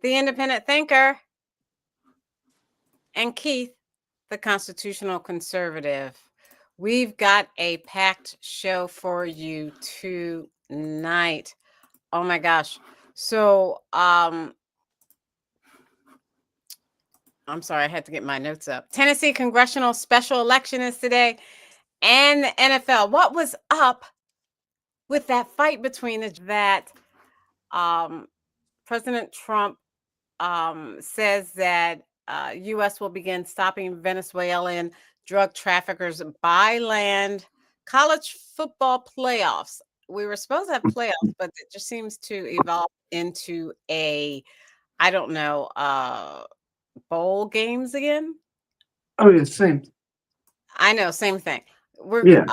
the independent thinker, and Keith, the constitutional conservative. We've got a packed show for you tonight. Oh my gosh. So, I'm sorry, I had to get my notes up. Tennessee congressional special election is today, and the NFL. What was up with that fight between that President Trump says that U.S. will begin stopping Venezuelan drug traffickers by land. College football playoffs. We were supposed to have playoffs, but it just seems to evolve into I don't know, bowl games again. Oh, yeah, same. I know, same thing. Yeah.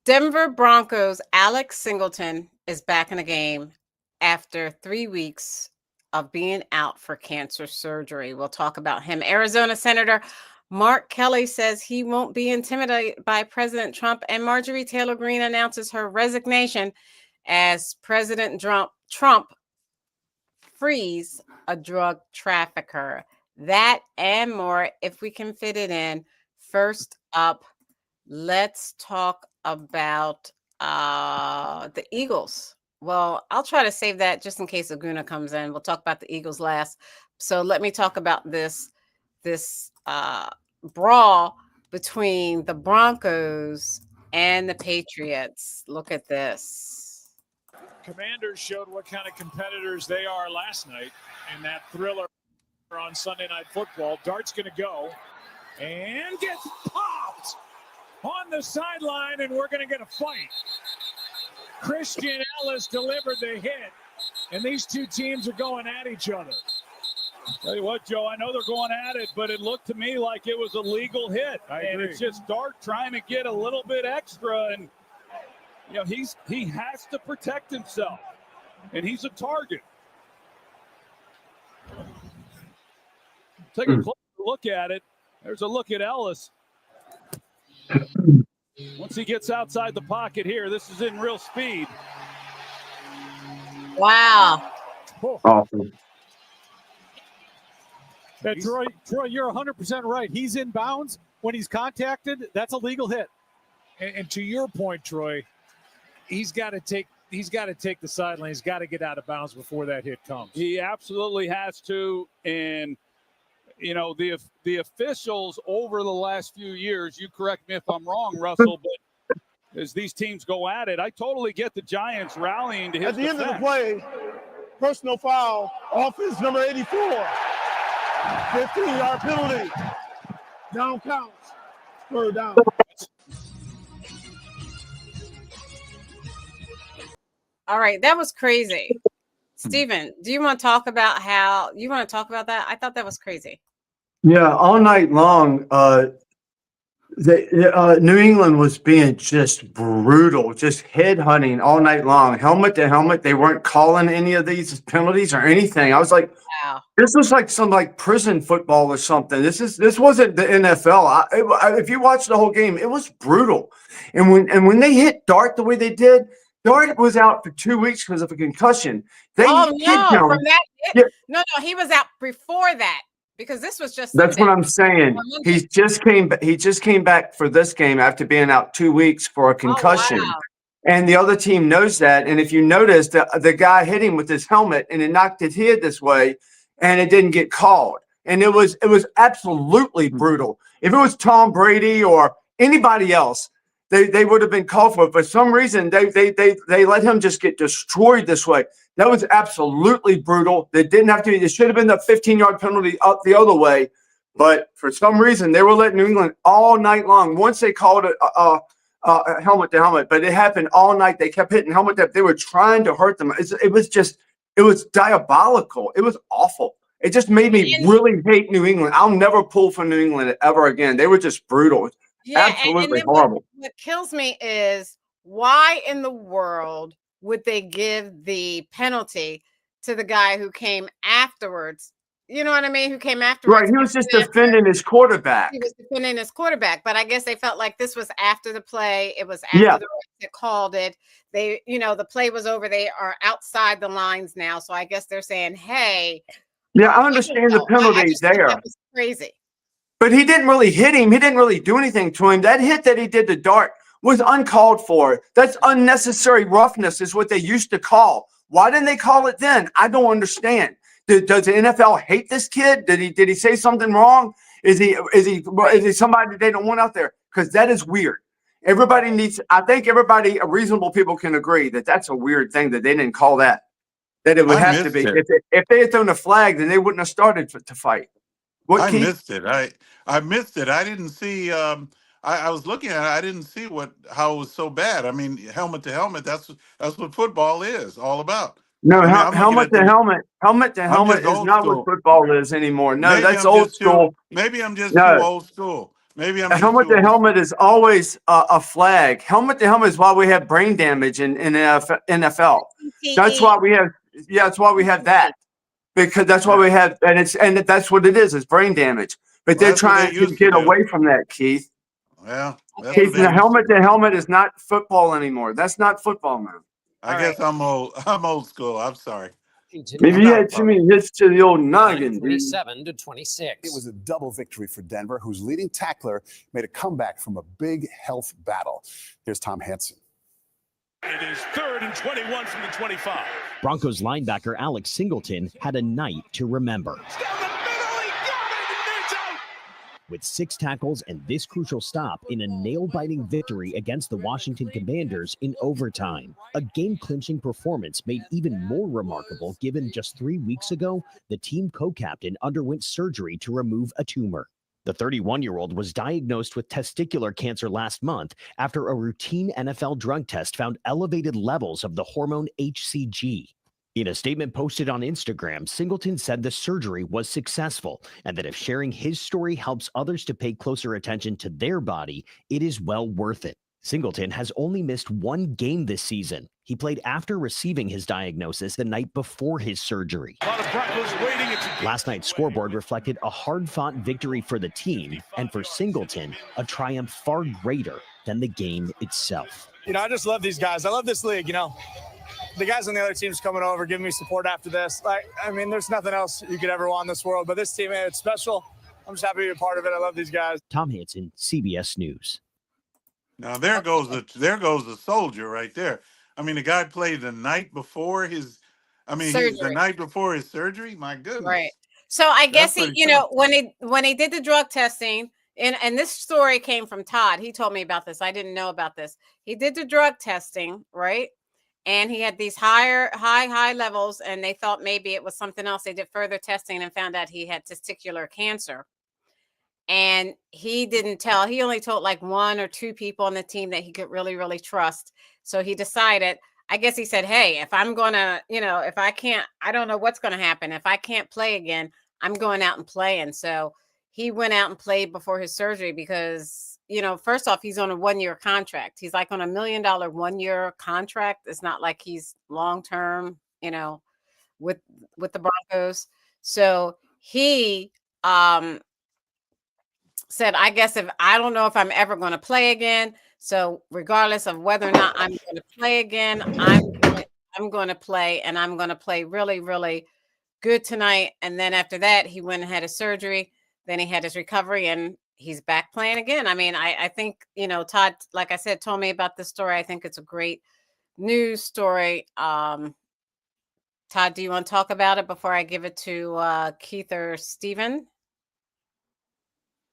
Denver Broncos Alex Singleton is back in the game after 3 weeks of being out for cancer surgery. We'll talk about him. Arizona Senator Mark Kelly says he won't be intimidated by President Trump, and Marjorie Taylor Greene announces her resignation as President Trump frees a drug trafficker. That and more if we can fit it in. First up, let's talk about the Eagles. Well, I'll try to save that just in case Ogunna comes in. We'll talk about the Eagles last. So let me talk about this brawl between the Broncos and the Patriots. Look at this. Commanders showed what kind of competitors they are last night in that thriller on Sunday Night Football. Dart's going to go and gets popped on the sideline, and we're going to get a fight. Christian Ellis delivered the hit, and these two teams are going at each other. Tell you what, Joe, I know they're going at it, but it looked to me like it was a legal hit. And it's just Dart trying to get a little bit extra, and you know, he has to protect himself, and he's a target. Take a closer look at it. There's a look at Ellis. Once he gets outside the pocket here, this is in real speed. Wow. Awesome. Troy, you're 100% right. He's in bounds. When he's contacted, that's a legal hit. And to your point, Troy, he's got to take the sideline. He's got to get out of bounds before that hit comes. He absolutely has to. And you know, the officials over the last few years, you correct me if I'm wrong, Russell, but as these teams go at it, I totally get the Giants rallying to his defense. At the end of the play, personal foul, offense number 84. 15-yard penalty. Down counts. Third down. All right, that was crazy. Steven, do you want to talk about that? I thought that was crazy. Yeah, all night long, New England was being just brutal, just headhunting all night long, helmet to helmet. They weren't calling any of these penalties or anything. I was like, wow, this was like some prison football or something. This wasn't the NFL. If you watch the whole game, it was brutal. And when they hit Dart the way they did, Dart was out for 2 weeks because of a concussion. From that hit? Yeah. No, he was out before that. Because this was just That's what I'm saying. He just came back for this game after being out 2 weeks for a concussion. Oh, wow. And the other team knows that. And if you notice, the guy hit him with his helmet and it knocked his head this way and it didn't get called. And it was absolutely brutal. If it was Tom Brady or anybody else, they would have been called for it. For some reason, they let him just get destroyed this way. That was absolutely brutal. They didn't have to. It should have been the 15-yard penalty up the other way. But for some reason, they were letting New England all night long. Once they called it a helmet to helmet, but it happened all night. They kept hitting helmet to. They were trying to hurt them. It was diabolical. It was awful. It just made me really hate New England. I'll never pull for New England ever again. They were just brutal. Yeah, absolutely horrible. What kills me is why in the world would they give the penalty to the guy who came afterwards you know what I mean, who came Right. afterwards. He was just defending his quarterback. He was defending his quarterback, but I guess they felt like this was after the play. It was after Yeah. the refs had called it. They, the play was over. They are outside the lines now. So I guess they're saying, hey. Yeah, I understand the penalty I just there. That was crazy. But he didn't really hit him. He didn't really do anything to him. That hit that he did to Dart was uncalled for. That's unnecessary roughness is what they used to call. Why didn't they call it then? I don't understand. Does the NFL hate this kid? Did he say something wrong? Is he somebody they don't want out there? Because that is weird. Everybody needs. I think everybody, reasonable people, can agree that that's a weird thing that they didn't call that. That it would have to be. If they had thrown a flag, then they wouldn't have started to fight. I missed it. I missed it. I didn't see. I was looking at it. I didn't see how it was so bad. I mean, helmet to helmet. That's what football is all about. No, helmet to helmet. Helmet to helmet is not what football is anymore. No, that's old school. Maybe I'm just too old school. Maybe I'm just helmet to helmet is always a flag. Helmet to helmet is why we have brain damage in NFL. That's why we have. Yeah, that's why we have that. Because that's why we have, and that's what it is. It's brain damage. But they're trying to get away from that, Keith. Well, Keith, the helmet to helmet is not football anymore. That's not football, man. I guess I'm old. I'm old school. I'm sorry. Maybe you had too many hits to the old noggin. 27-26. It was a double victory for Denver, whose leading tackler made a comeback from a big health battle. Here's Tom Hansen. It is 3rd and 21 from the 25. Broncos linebacker Alex Singleton had a night to remember. With 6 tackles and this crucial stop in a nail-biting victory against the Washington Commanders in overtime. A game-clinching performance made even more remarkable given just 3 weeks ago, the team co-captain underwent surgery to remove a tumor. The 31-year-old was diagnosed with testicular cancer last month after a routine NFL drug test found elevated levels of the hormone HCG. In a statement posted on Instagram, Singleton said the surgery was successful and that if sharing his story helps others to pay closer attention to their body, it is well worth it. Singleton has only missed 1 game this season. He played after receiving his diagnosis the night before his surgery. Last night's scoreboard reflected a hard-fought victory for the team, and for Singleton, a triumph far greater than the game itself. I just love these guys. I love this league, The guys on the other teams coming over, giving me support after this. There's nothing else you could ever want in this world. But this team, man, it's special. I'm just happy to be a part of it. I love these guys. Tom Hansen, CBS News. Now there goes the soldier right there. I mean, the guy played the night before his. The night before his surgery. My goodness. Right. So I guess when he did the drug testing, and this story came from Todd. He told me about this. I didn't know about this. He did the drug testing, right? And he had these high levels, and they thought maybe it was something else. They did further testing and found out he had testicular cancer. And he didn't tell. He only told like 1 or 2 people on the team that he could really, really trust. So he decided, I guess he said, hey, if I'm going to, if I can't, I don't know what's going to happen. If I can't play again, I'm going out and playing. So he went out and played before his surgery because, first off, he's on a 1-year contract. He's like on $1 million 1-year contract. It's not like he's long-term, with the Broncos. So he said, I guess I don't know if I'm ever going to play again. So regardless of whether or not I'm going to play again, I'm going to play, and I'm going to play really, really good tonight. And then after that, he went and had his surgery. Then he had his recovery, and he's back playing again. I think, Todd, like I said, told me about this story. I think it's a great news story. Todd, do you want to talk about it before I give it to Keith or Steven?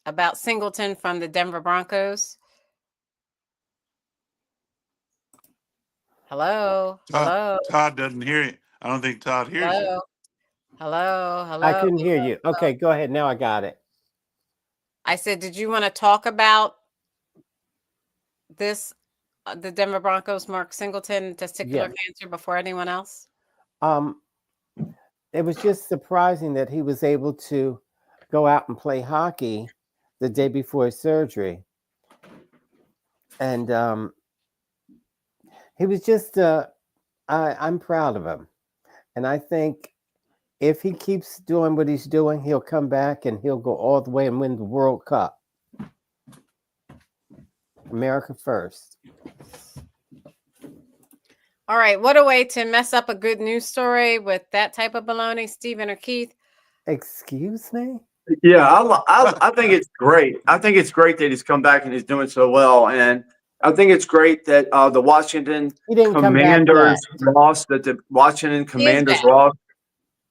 About Singleton from the Denver Broncos. Hello. Todd doesn't hear you. I don't think Todd hears you. Hello. I couldn't hear you. Okay, go ahead. Now I got it. I said, did you want to talk about this, the Denver Broncos, Mark Singleton, testicular cancer before anyone else? It was just surprising that he was able to go out and play hockey the day before his surgery. And he was just, I'm proud of him. And I think if he keeps doing what he's doing, he'll come back and he'll go all the way and win the World Cup. America first. All right. What a way to mess up a good news story with that type of baloney, Stephen or Keith. Excuse me? Yeah, I think it's great. I think it's great that he's come back and he's doing so well. And I think it's great that the Washington Commanders lost, that the Washington Commanders lost.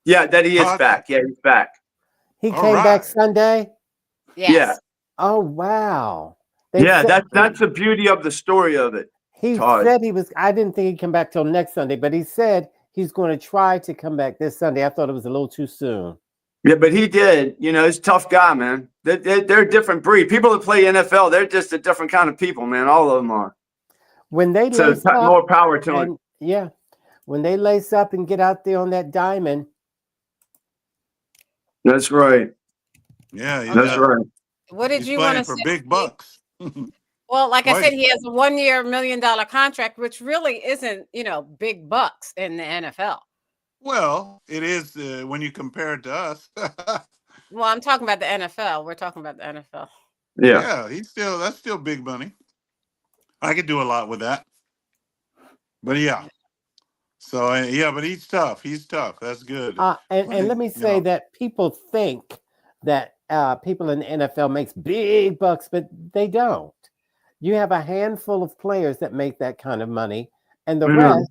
Yeah, that he is back. Yeah, he's back. He came back Sunday? Yes. Yeah. Oh, wow. That's the beauty of the story of it. He Todd. said he was, I didn't think he'd come back till next Sunday, but he said he's going to try to come back this Sunday. I thought it was a little too soon. Yeah, but he did. You know, he's a tough guy, man. They're a different breed. People that play NFL, they're just a different kind of people, man. All of them are. When they lace up, more power to him. Yeah. When they lace up and get out there on that diamond. That's right. Yeah, that's right. What did you want to say? For big bucks. Well, like I said, he has a 1 year $1 million contract, which really isn't, big bucks in the NFL. Well, it is when you compare it to us. Well, I'm talking about the NFL. We're talking about the NFL. Yeah. Yeah, that's still big money. I could do a lot with that. But yeah. So but he's tough. He's tough. That's good. And let me say that people think that people in the NFL makes big bucks, but they don't. You have a handful of players that make that kind of money, and the rest,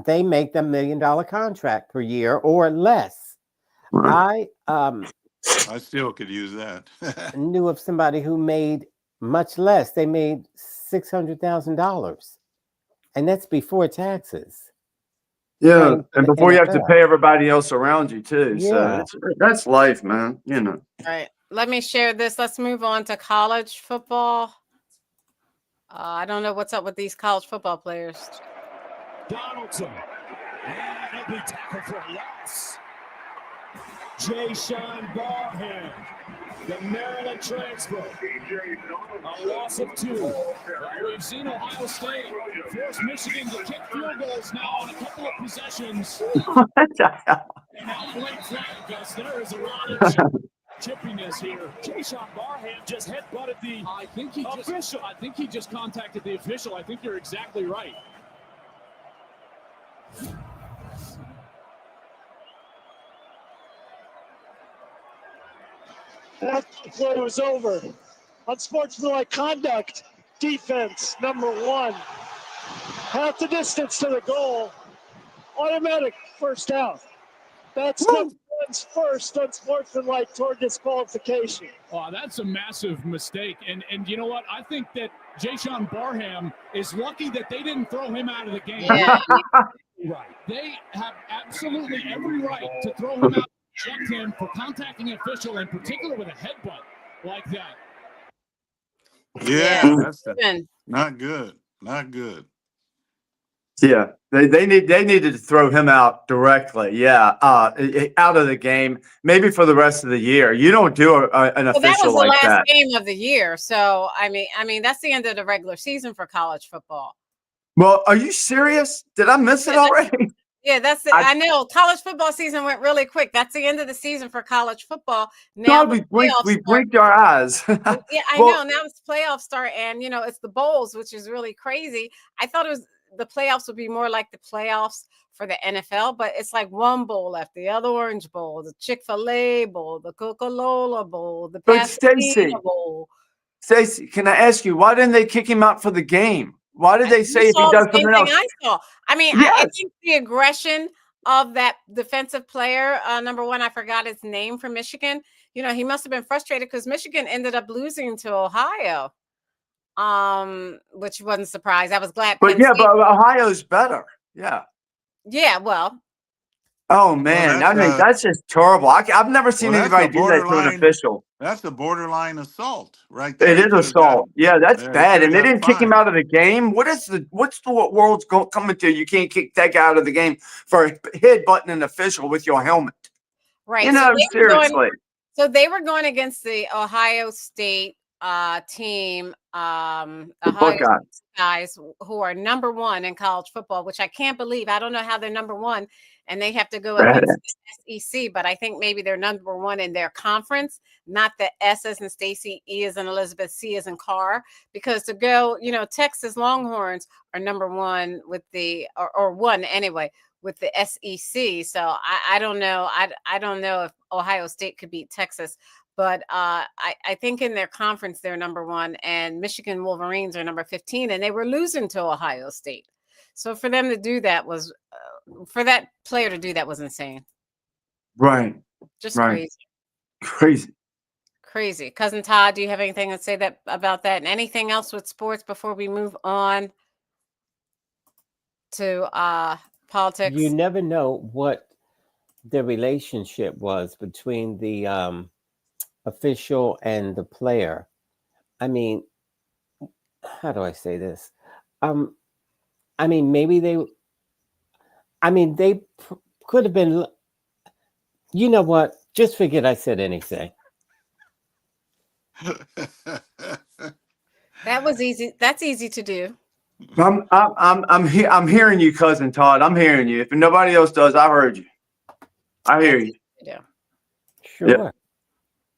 they make the $1 million contract per year or less. Right. I still could use that. Knew of somebody who made much less. They made $600,000, and that's before taxes. Yeah, and before you have to pay everybody else around you too. Yeah. So that's life, man. All right. Let me share this. Let's move on to college football. I don't know what's up with these college football players. Donaldson. And he'll be tackled for a loss. Jay-Sean Barham, the Maryland transfer. A loss of 2. We've seen Ohio State force Michigan to kick field goals now on a couple of possessions. And now Blake Flag, Gus, there is a lot of chippiness here. Jay-Sean Barham just headbutted the official. I think he just contacted the official. I think you're exactly right. After the play was over, unsportsmanlike conduct, defense, number 1. Half the distance to the goal, automatic first down. That's number 1's first unsportsmanlike toward disqualification. Oh, that's a massive mistake. And you know what? I think that Jay-Sean Barham is lucky that they didn't throw him out of the game. Yeah. Right. They have absolutely every right to throw him out. Eject him for contacting an official, in particular with a headbutt like that. Yeah, that's not good. Not good. Yeah, they needed to throw him out directly. Yeah, out of the game, maybe for the rest of the year. You don't do an official like that. That was the last game of the year, so I mean that's the end of the regular season for college football. Well, are you serious? Did I miss it already? Yeah, that's it. I know college football season went really quick. That's the end of the season for college football. Now God, we blinked our eyes. Yeah, I know. Now it's playoffs start, and it's the bowls, which is really crazy. I thought the playoffs would be more like the playoffs for the NFL, but it's like one bowl left: the other Orange Bowl, the Chick-fil-A Bowl, the Coca-Cola Bowl, the Pasadena Bowl. Staci, can I ask you, why didn't they kick him out for the game? Why did they say if he does something else? I saw. I mean, I think the aggression of that defensive player, number 1, I forgot his name, from Michigan. He must have been frustrated because Michigan ended up losing to Ohio, which wasn't surprised. I was glad. But but Ohio's better. Yeah. Yeah. Well. Oh man, that's just terrible. I've never seen anybody do that to an official. That's a borderline assault, right there. It is assault. Yeah, that's bad. And they didn't kick him out of the game. What's the world's coming to? You can't kick that guy out of the game for headbutting an official with your helmet. Right. Seriously. So they were going against the Ohio State team, The Ohio Buckeyes. guys, who are number 1 in college football, which I can't believe. I don't know how they're number 1 and they have to go against the SEC, but I think maybe they're number 1 in their conference, not the S as in Stacy, E as in Elizabeth, C as in Carr, because to go, Texas Longhorns are number 1 with the, or 1 anyway, with the SEC. So I don't know. I don't know if Ohio State could beat Texas, but I think in their conference, they're number 1, and Michigan Wolverines are number 15, and they were losing to Ohio State. So for them to do that was, for that player to do that was insane. Right. Just right. crazy. Crazy. Cousin Todd, do you have anything to say about that? And anything else with sports before we move on to politics? You never know what the relationship was between the official and the player. I mean, how do I say this? I mean, maybe they could have been, you know what? Just forget I said anything. That was easy. That's easy to do. I'm hearing you, cousin Todd. I'm hearing you. If nobody else does, I heard you. I hear you. Yeah. Sure. Yep.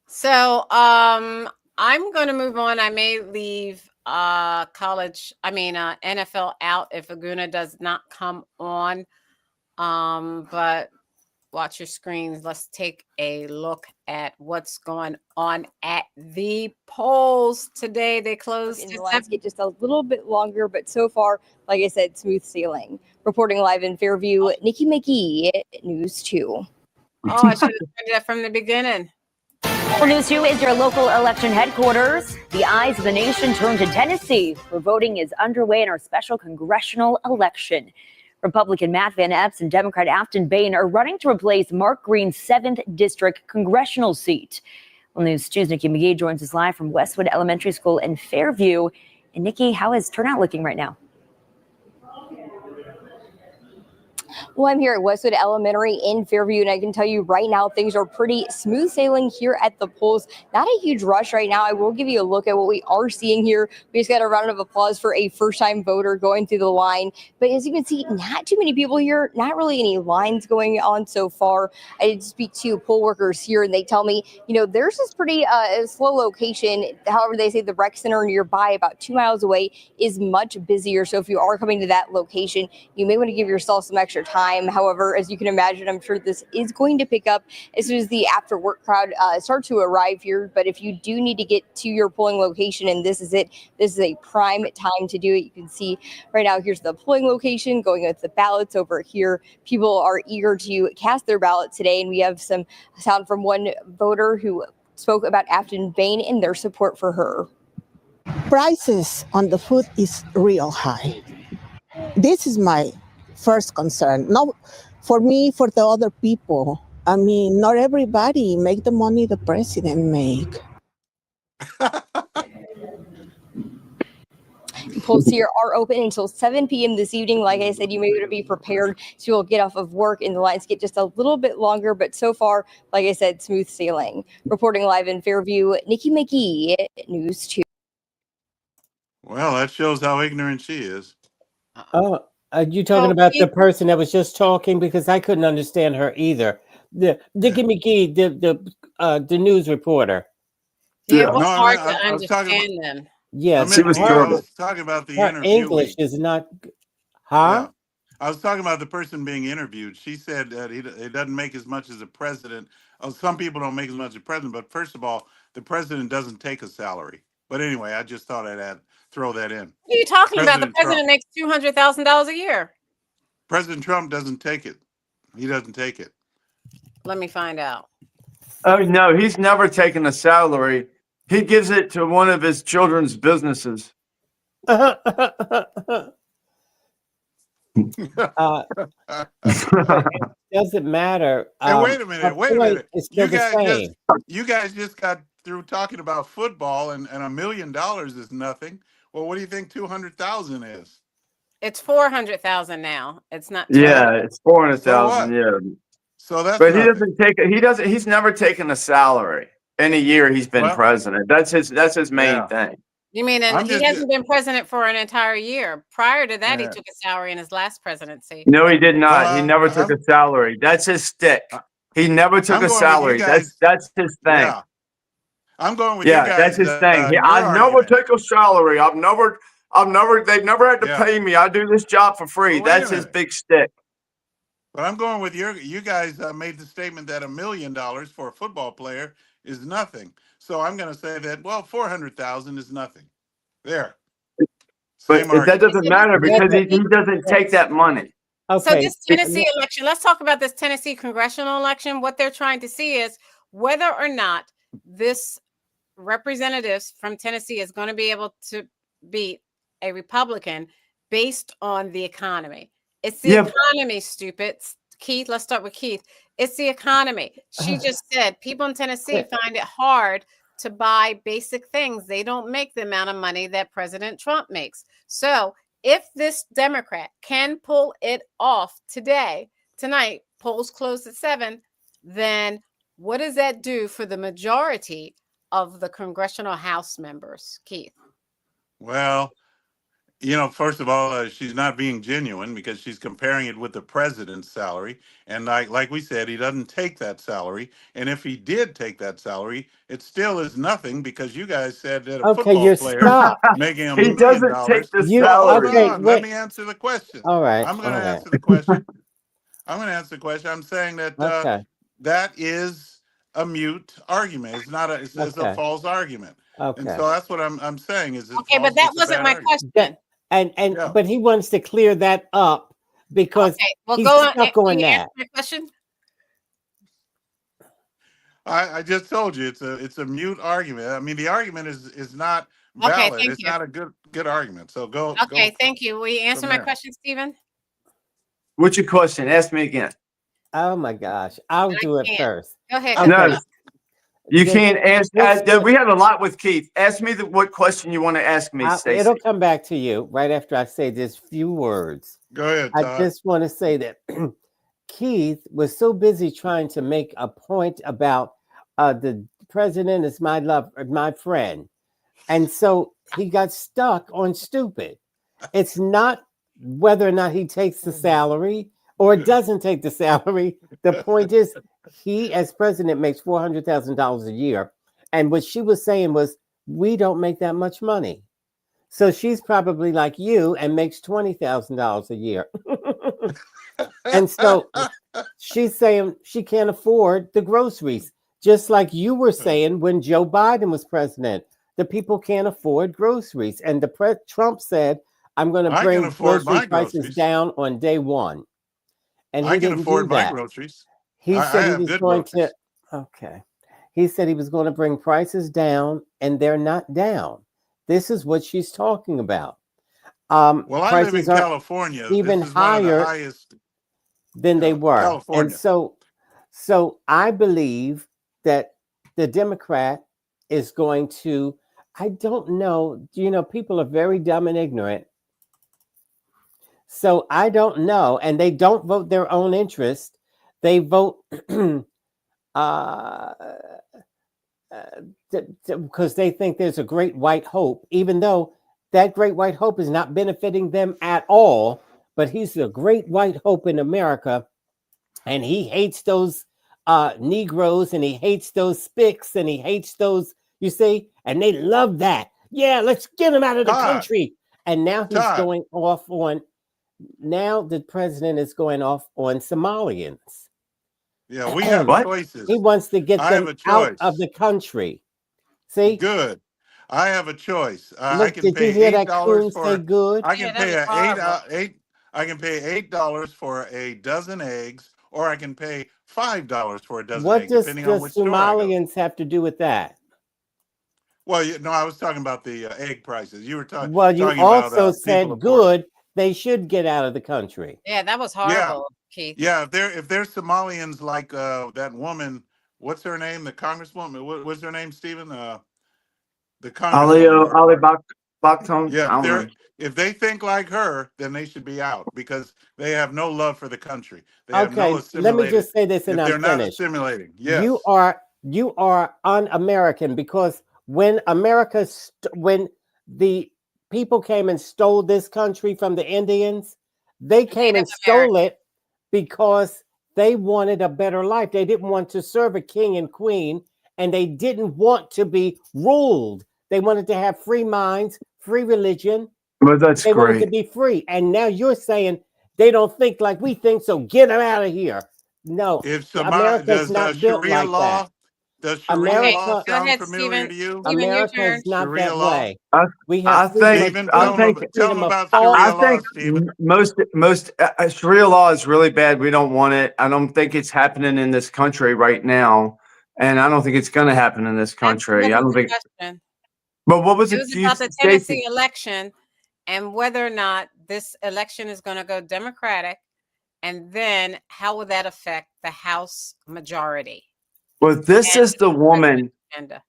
So I'm going to move on. I may leave NFL out if Ogunna does not come on. But watch your screens. Let's take a look at what's going on at the polls today. They closed. In the lines get just a little bit longer, but so far, like I said, smooth sailing. Reporting live in Fairview, Nikki McGee, News 2. Oh, I should have said that from the beginning. For News 2 is your local election headquarters. The eyes of the nation turn to Tennessee, where voting is underway in our special congressional election. Republican Matt Van Epps and Democrat Afton Bain are running to replace Mark Green's 7th District congressional seat. Well, News 2's Nikki McGee joins us live from Westwood Elementary School in Fairview. And Nikki, how is turnout looking right now? Well, I'm here at Westwood Elementary in Fairview, and I can tell you right now things are pretty smooth sailing here at the polls. Not a huge rush right now. I will give you a look at what we are seeing here. We just got a round of applause for a first-time voter going through the line. But as you can see, not too many people here, not really any lines going on so far. I did speak to poll workers here, and they tell me, there's this pretty slow location. However, they say the rec center nearby, about 2 miles away, is much busier. So if you are coming to that location, you may want to give yourself some extra time. However, as you can imagine, I'm sure this is going to pick up as soon as the after work crowd start to arrive here. But if you do need to get to your polling location, and this is it, this is a prime time to do it. You can see right now, here's the polling location going with the ballots over here. People are eager to cast their ballot today, and we have some sound from one voter who spoke about Afton Bain and their support for her. Prices on the food is real high. This is my first concern. Not for me, for the other people. I mean, not everybody make the money the president make. Polls here are open until 7 p.m. this evening. Like I said, you may want to be prepared so you'll get off of work and the lines get just a little bit longer. But so far, like I said, smooth sailing. Reporting live in Fairview, Nikki McGee, News 2. Well, that shows how ignorant she is. Oh, are you talking about the person that was just talking? Because I couldn't understand her either. The Nikki McGee, the news reporter. Yeah, it was hard to understand them. Yes, I was talking about the interview. English is not, huh? Yeah. I was talking about the person being interviewed. She said that he doesn't make as much as a president. Some people don't make as much as a president, but first of all, the president doesn't take a salary. But anyway, I just thought I'd throw that in. What are you talking about? The president makes $200,000 a year. President Trump doesn't take it. He doesn't take it. Let me find out. Oh, no, he's never taken a salary. He gives it to one of his children's businesses. It doesn't matter. And wait a minute. You guys just got through talking about football, and $1 million is nothing. Well, what do you think 200,000 is? It's 400,000 now. It's not. Yeah, it's 400,000. Yeah. So that's. But he doesn't take it. He's never taken a salary. in a year he's been president. That's his main thing. You mean, and he hasn't been president for an entire year. Prior to that, he took a salary in his last presidency. No, he did not. He never took a salary. That's his stick. He never took a salary. That's his thing. Yeah. I'm going with you guys. That's his thing. I never take a salary. They've never had to pay me. I do this job for free. That's his big stick. But I'm going with you guys made the statement that $1 million for a football player is nothing. So I'm going to say that, well, 400,000 is nothing. There. But that doesn't matter because he doesn't take that money. Okay. So this Tennessee election, let's talk about this Tennessee congressional election. What they're trying to see is whether or not this representatives from Tennessee is going to be able to beat a Republican based on the economy. It's the economy, stupid. Keith, let's start with Keith. It's the economy. She just said people in Tennessee find it hard to buy basic things. They don't make the amount of money that President Trump makes. So if this Democrat can pull it off tonight, polls close at 7, then what does that do for the majority of the congressional House members, Keith? Well, first of all, she's not being genuine because she's comparing it with the president's salary. And like we said, he doesn't take that salary. And if he did take that salary, it still is nothing because you guys said that a football player making $1 million. He doesn't take the salary. Let me answer the question. All right. I'm going to answer the question. I'm saying that that is a mute argument. It's not it's a false argument. Okay. And so that's what I'm saying is okay, but that wasn't my question. But he wants to clear that up because he's stuck on that. My question. I just told you it's a mute argument. I mean, the argument is not valid. Okay, it's not a good argument. So go. Okay, thank you. Will you answer my question, Stephen? What's your question? Ask me again. Oh my gosh, I'll do it first. Go ahead. Okay. No, you can't ask. We had a lot with Keith. Ask me what question you want to ask me, Staci. It'll come back to you right after I say this few words. Go ahead, Todd. I just want to say that Keith was so busy trying to make a point about the president is my friend. And so he got stuck on stupid. It's not whether or not he takes the salary or doesn't take the salary. The point is, he as president makes $400,000 a year. And what she was saying was, we don't make that much money. So she's probably like you and makes $20,000 a year. And so she's saying she can't afford the groceries. Just like you were saying when Joe Biden was president, the people can't afford groceries. And Trump said, I'm going to bring grocery prices down on day one. And I can afford my groceries. He said he was going to. Okay. He said he was going to bring prices down, and they're not down. This is what she's talking about. Well, I live in California. Even higher than they were. California. And so I believe that the Democrat is going to, I don't know, people are very dumb and ignorant. So I don't know. And they don't vote their own interest. They vote because they think there's a great white hope, even though that great white hope is not benefiting them at all. But he's the great white hope in America. And he hates those Negroes, and he hates those spics, and he hates those, you see, and they love that. Yeah, let's get him out of the country. And now he's going off on, now the president is going off on Somalians. Yeah, we have choices. He wants to get them out of the country. See? Good. I have a choice. Look, I can pay $8 for good. I can pay I can pay $8 for a dozen eggs, or I can pay $5 for a dozen eggs. What does the Somalians have to do with that? Well, I was talking about the egg prices. You were talking. Well, you also said good. They should get out of the country. Yeah, that was horrible, Keith. Yeah, if they're Somalians like that woman, what's her name? The congresswoman. What's her name, Stephen? The congresswoman. Ali Bakton. Yeah, if they think like her, then they should be out because they have no love for the country. They have no let me just say this, and I'm they're not finished. assimilating. Yes. You are You are un-American because when when the people came and stole this country from the Indians, they came and stole it because they wanted a better life. They didn't want to serve a king and queen, and they didn't want to be ruled. They wanted to have free minds, free religion. Well, that's they great. wanted to be free. And now you're saying they don't think like we think, so get them out of here. No, If America's not built Sharia like law, that. does Sharia law Go sound ahead, familiar to you? Steven, your America turn. is not Sharia that law? way. We have Stephen, tell him about Sharia law, Stephen. most Sharia law is really bad. We don't want it. I don't think it's happening in this country right now, and I don't think it's going to happen in this country. I don't think. Question. But what was It it? was about the Tennessee election and whether or not this election is going to go Democratic, and then how will that affect the House majority? Well, this is the woman. Agenda.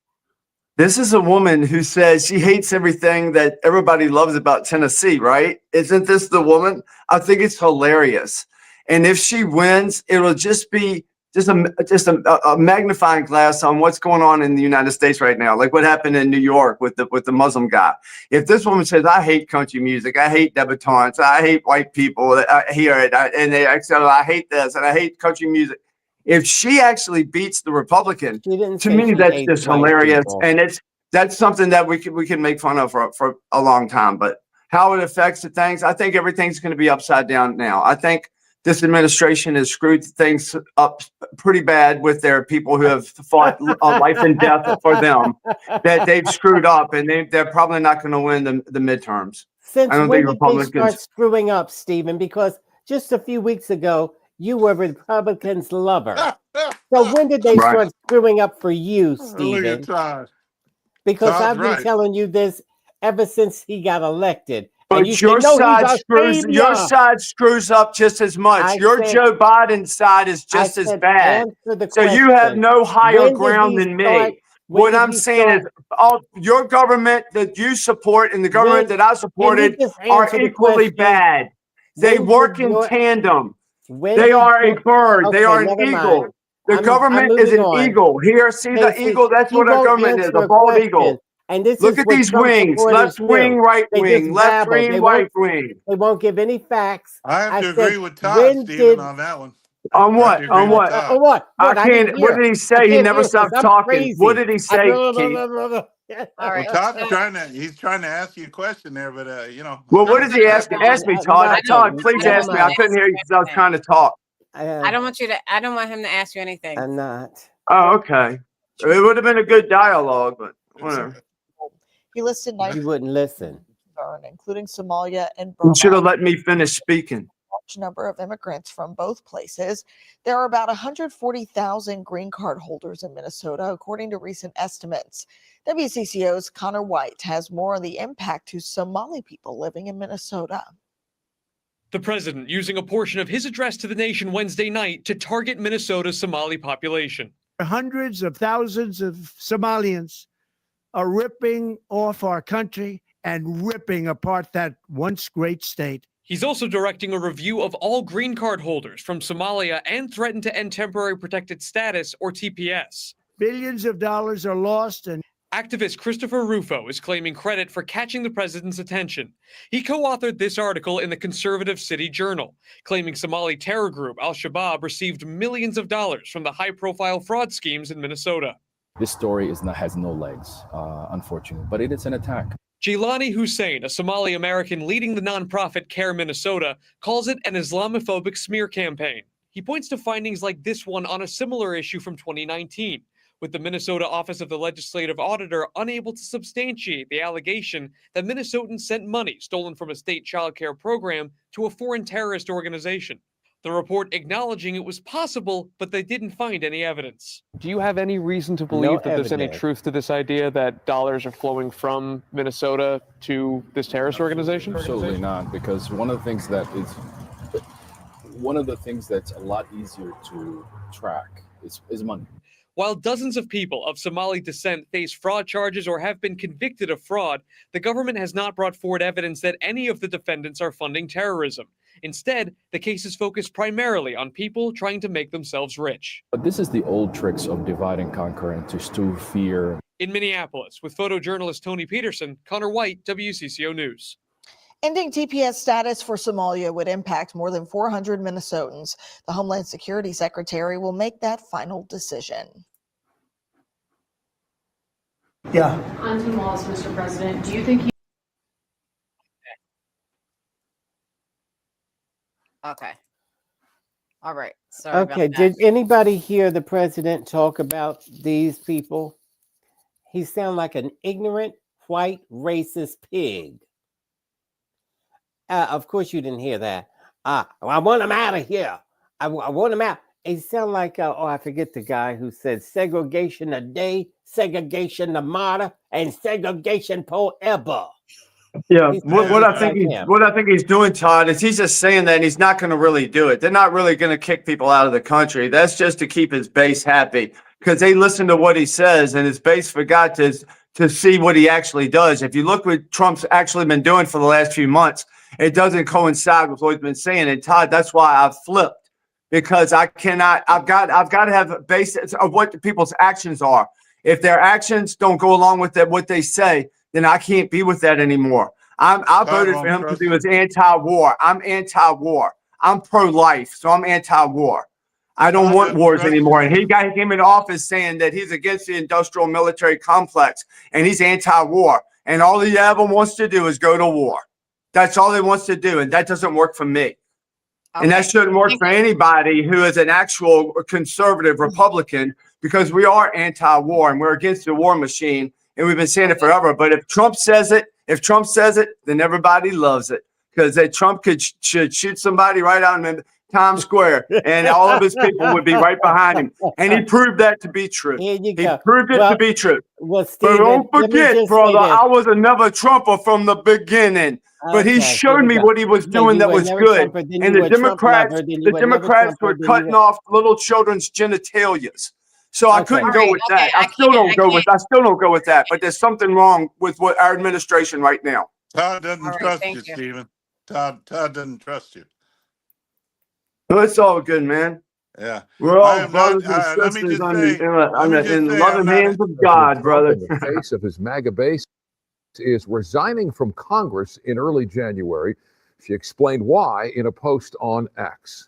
This is a woman who says she hates everything that everybody loves about Tennessee, right? Isn't this the woman? I think it's hilarious. And if she wins, it'll just be a magnifying glass on what's going on in the United States right now, like what happened in New York with the Muslim guy. If this woman says, "I hate country music, I hate debutantes, I hate white people," I hear it, and they accept, "I hate this, and I hate country music." If she actually beats the Republican, to me, that's just hilarious, and that's something that we can make fun of for a long time. But how it affects the things, I think everything's going to be upside down now. I think this administration has screwed things up pretty bad with their people who have fought life and death for them. That they've screwed up, and they're probably not going to win the midterms. Since I don't when think did they start screwing up, Stephen? Because just a few weeks ago, you were Republicans' lover. So when did they start screwing up for you, Stephen? Because Todd's I've been right. telling you this ever since he got elected. But And you your say, no, side screws up just as much. Your Joe Biden side is just as bad. So you have no higher ground than me. What I'm saying is your government that you support and the government that I supported are equally bad. They work in tandem. They are a bird. They are an eagle. The government is an eagle. Here, see the eagle? That's what our government is, a bald eagle. And this Look is at what these Trump wings, supporters left wing, do. right They wing, just left babble. wing, right wing. They won't give any facts. I have to said, agree with Todd, when Stephen, did- on that one. On I have what? to agree On with what? Todd. On what? I What? can't. didn't What hear. did he I say? He can't never hear 'cause stopped I'm talking. crazy. What did he say, All Well, right. Todd's he's trying to ask you a question there, but you know. Well, what does he ask? Ask me, Todd. Todd, please ask me. I couldn't hear you because I was trying to talk. I don't want him to ask you anything. I'm not. Oh, okay. It would have been a good dialogue, but whatever. He listed 9 You wouldn't listen. including Somalia and You should Burma. have let me finish speaking. Large number of immigrants from both places. There are about 140,000 green card holders in Minnesota, according to recent estimates. WCCO's Connor White has more on the impact to Somali people living in Minnesota. The president using a portion of his address to the nation Wednesday night to target Minnesota's Somali population. Hundreds of thousands of Somalians are ripping off our country and ripping apart that once great state. He's also directing a review of all green card holders from Somalia and threatened to end temporary protected status, or TPS. Billions of dollars are lost, and activist Christopher Rufo is claiming credit for catching the president's attention. He co-authored this article in the conservative City Journal, claiming Somali terror group al-Shabaab received millions of dollars from the high-profile fraud schemes in Minnesota. This story has no legs, unfortunately, but it is an attack. Jilani Hussein, a Somali American leading the nonprofit Care Minnesota, calls it an Islamophobic smear campaign. He points to findings like this one on a similar issue from 2019, with the Minnesota Office of the Legislative Auditor unable to substantiate the allegation that Minnesotans sent money stolen from a state child care program to a foreign terrorist organization. The report acknowledging it was possible, but they didn't find any evidence. Do you have any reason to believe that there's any truth to this idea that dollars are flowing from Minnesota to this terrorist organization? Absolutely not, because one of the things that's a lot easier to track is money. While dozens of people of Somali descent face fraud charges or have been convicted of fraud, the government has not brought forward evidence that any of the defendants are funding terrorism. Instead, the case is focused primarily on people trying to make themselves rich. But this is the old tricks of divide and conquer and to stew fear. In Minneapolis, with photojournalist Tony Peterson, Connor White, WCCO News. Ending TPS status for Somalia would impact more than 400 Minnesotans. The Homeland Security Secretary will make that final decision. Yeah. On Tim Walz, Mr. President, do you think he... Okay. All right. Sorry Okay. about that. Did anybody hear the president talk about these people? He sounded like an ignorant, white, racist pig. Of course you didn't hear that. I want him out of here. I want him out. He sounded like, I forget the guy who said segregation today, segregation tomorrow, and segregation forever. Yeah, what I think he's doing, Todd, is he's just saying that and he's not going to really do it. They're not really going to kick people out of the country. That's just to keep his base happy because they listen to what he says and his base forgot to see what he actually does. If you look what Trump's actually been doing for the last few months, it doesn't coincide with what he's been saying. And Todd, that's why I've flipped because I've got to have a basis of what the people's actions are. If their actions don't go along with what they say, then I can't be with that anymore. I voted for him because he was anti-war. I'm anti-war. I'm pro-life, so I'm anti-war. I don't want wars anymore. And he came into office saying that he's against the industrial military complex and he's anti-war. And all he ever wants to do is go to war. That's all he wants to do, and that doesn't work for me. Okay. And that shouldn't work for anybody who is an actual conservative Republican because we are anti-war and we're against the war machine. And we've been saying it forever. But if Trump says it, then everybody loves it. Because Trump should shoot somebody right out in Times Square, and all of his people would be right behind him. And he proved that to be true. He proved it to be true. Well, Steven, but don't forget, brother, I was another Trumper from the beginning. But he showed me what he was doing that was good. And the Democrats were cutting off little children's genitalias. So I couldn't go with that. I still don't go with that. But there's something wrong with what our administration right now. Todd doesn't trust you, Stephen. Todd doesn't trust you. No, it's all good, man. Yeah. We're all brothers and sisters in the loving hands of God, brother. The face of his MAGA base is resigning from Congress in early January. She explained why in a post on X.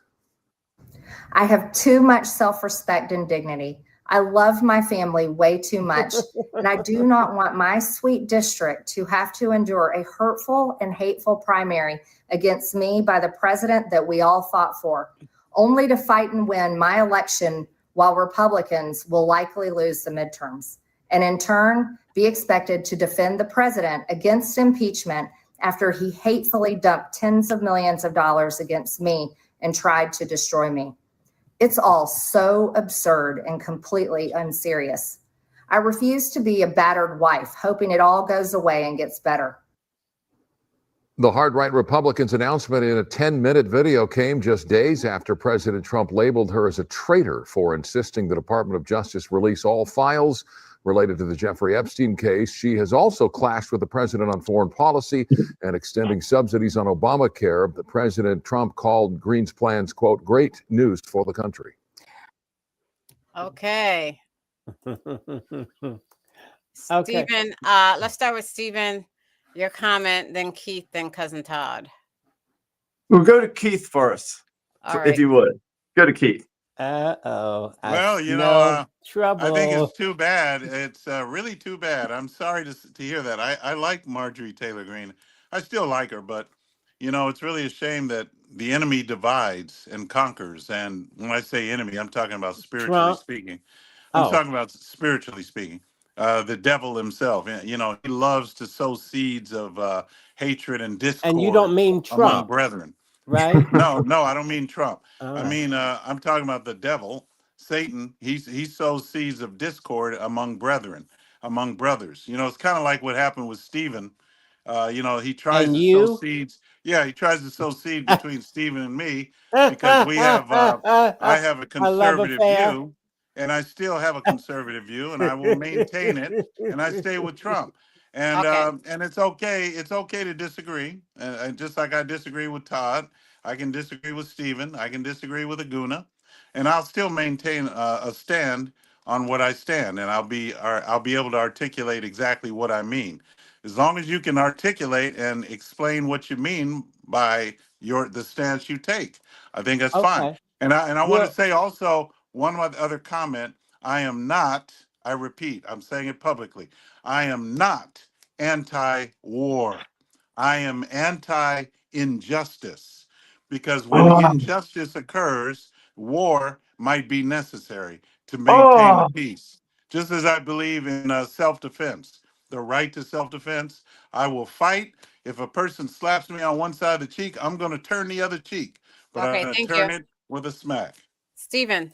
I have too much self-respect and dignity. I love my family way too much, and I do not want my sweet district to have to endure a hurtful and hateful primary against me by the president that we all fought for, only to fight and win my election while Republicans will likely lose the midterms, and in turn be expected to defend the president against impeachment after he hatefully dumped tens of millions of dollars against me and tried to destroy me. It's all so absurd and completely unserious. I refuse to be a battered wife, hoping it all goes away and gets better. The hard-right Republicans' announcement in a 10-minute video came just days after President Trump labeled her as a traitor for insisting the Department of Justice release all files related to the Jeffrey Epstein case. She has also clashed with the president on foreign policy and extending subsidies on Obamacare. The President Trump called Green's plans, quote, great news for the country. Okay. Stephen, let's start with Stephen. Your comment, then Keith, then Cousin Todd. We'll go to Keith first, if you would. Go to Keith. Well, trouble. I think it's too bad. It's really too bad. I'm sorry to hear that. I like Marjorie Taylor Greene. I still like her, but, it's really a shame that the enemy divides and conquers. And when I say enemy, I'm talking about spiritually speaking. I'm talking about spiritually speaking. The devil himself, he loves to sow seeds of hatred and discord. And you don't mean Trump, among brethren. Right? No, I don't mean Trump. I mean, I'm talking about the devil, Satan. He sows seeds of discord among brethren, among brothers. It's kind of like what happened with Stephen. He tries sow seeds. Yeah, he tries to sow seed between Stephen and me because we have. I have a conservative view, and I still have a conservative view, and I will maintain it. And I stay with Trump. And and it's okay. It's okay to disagree. And just like I disagree with Todd, I can disagree with Stephen. I can disagree with Ogunna, and I'll still maintain a stand on what I stand, and I'll be able to articulate exactly what I mean. As long as you can articulate and explain what you mean by the stance you take, I think that's fine. Okay. And I want to Well, say also one other comment. I am not. I repeat. I'm saying it publicly. I am not anti-war. I am anti-injustice, because when Oh, injustice occurs, war might be necessary to maintain the oh, peace. Just as I believe in self-defense, the right to self-defense, I will fight. If a person slaps me on one side of the cheek, I'm going to turn the other cheek, but I'm Okay, going to thank you. turn it with a smack. Stephen.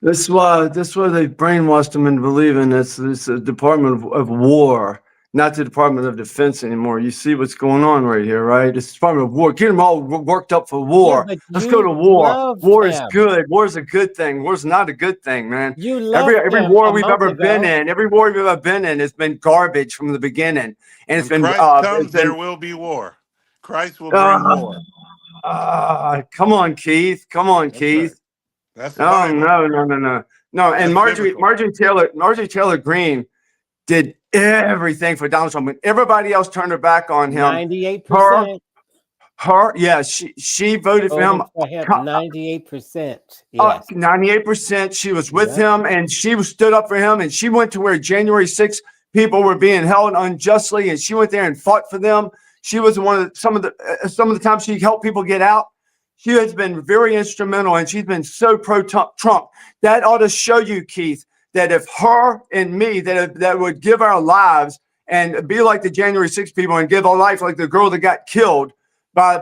this is why they brainwashed them into believing it's a Department of War, not the Department of Defense anymore. You see what's going on right here, right? It's Department of War. Get them all worked up for yeah, war. but Let's go to you war. loved War is him. good. War is a good thing. War is not a good thing, man. You loved Every him war a we've month ever been ago. in, every war we've ever been in, has been garbage from the beginning, and When Christ comes, there will be war. Christ will bring war. Come on, Keith. Come on, That's right. Keith. That's the No, Bible. no. And That's biblical. Marjorie Taylor Greene did everything for Donald Trump. When everybody else turned their back on him, 98%. yeah, she voted for him. Voted for him. 98%. Yes. 98%. She was with Yep. him, and she stood up for him. And she went to where January 6th people were being held unjustly, and she went there and fought for them. She was one of some of the times she helped people get out. She has been very instrumental, and she's been so pro-Trump. That ought to show you, Keith, that if her and me that would give our lives and be like the January 6th people and give our life like the girl that got killed by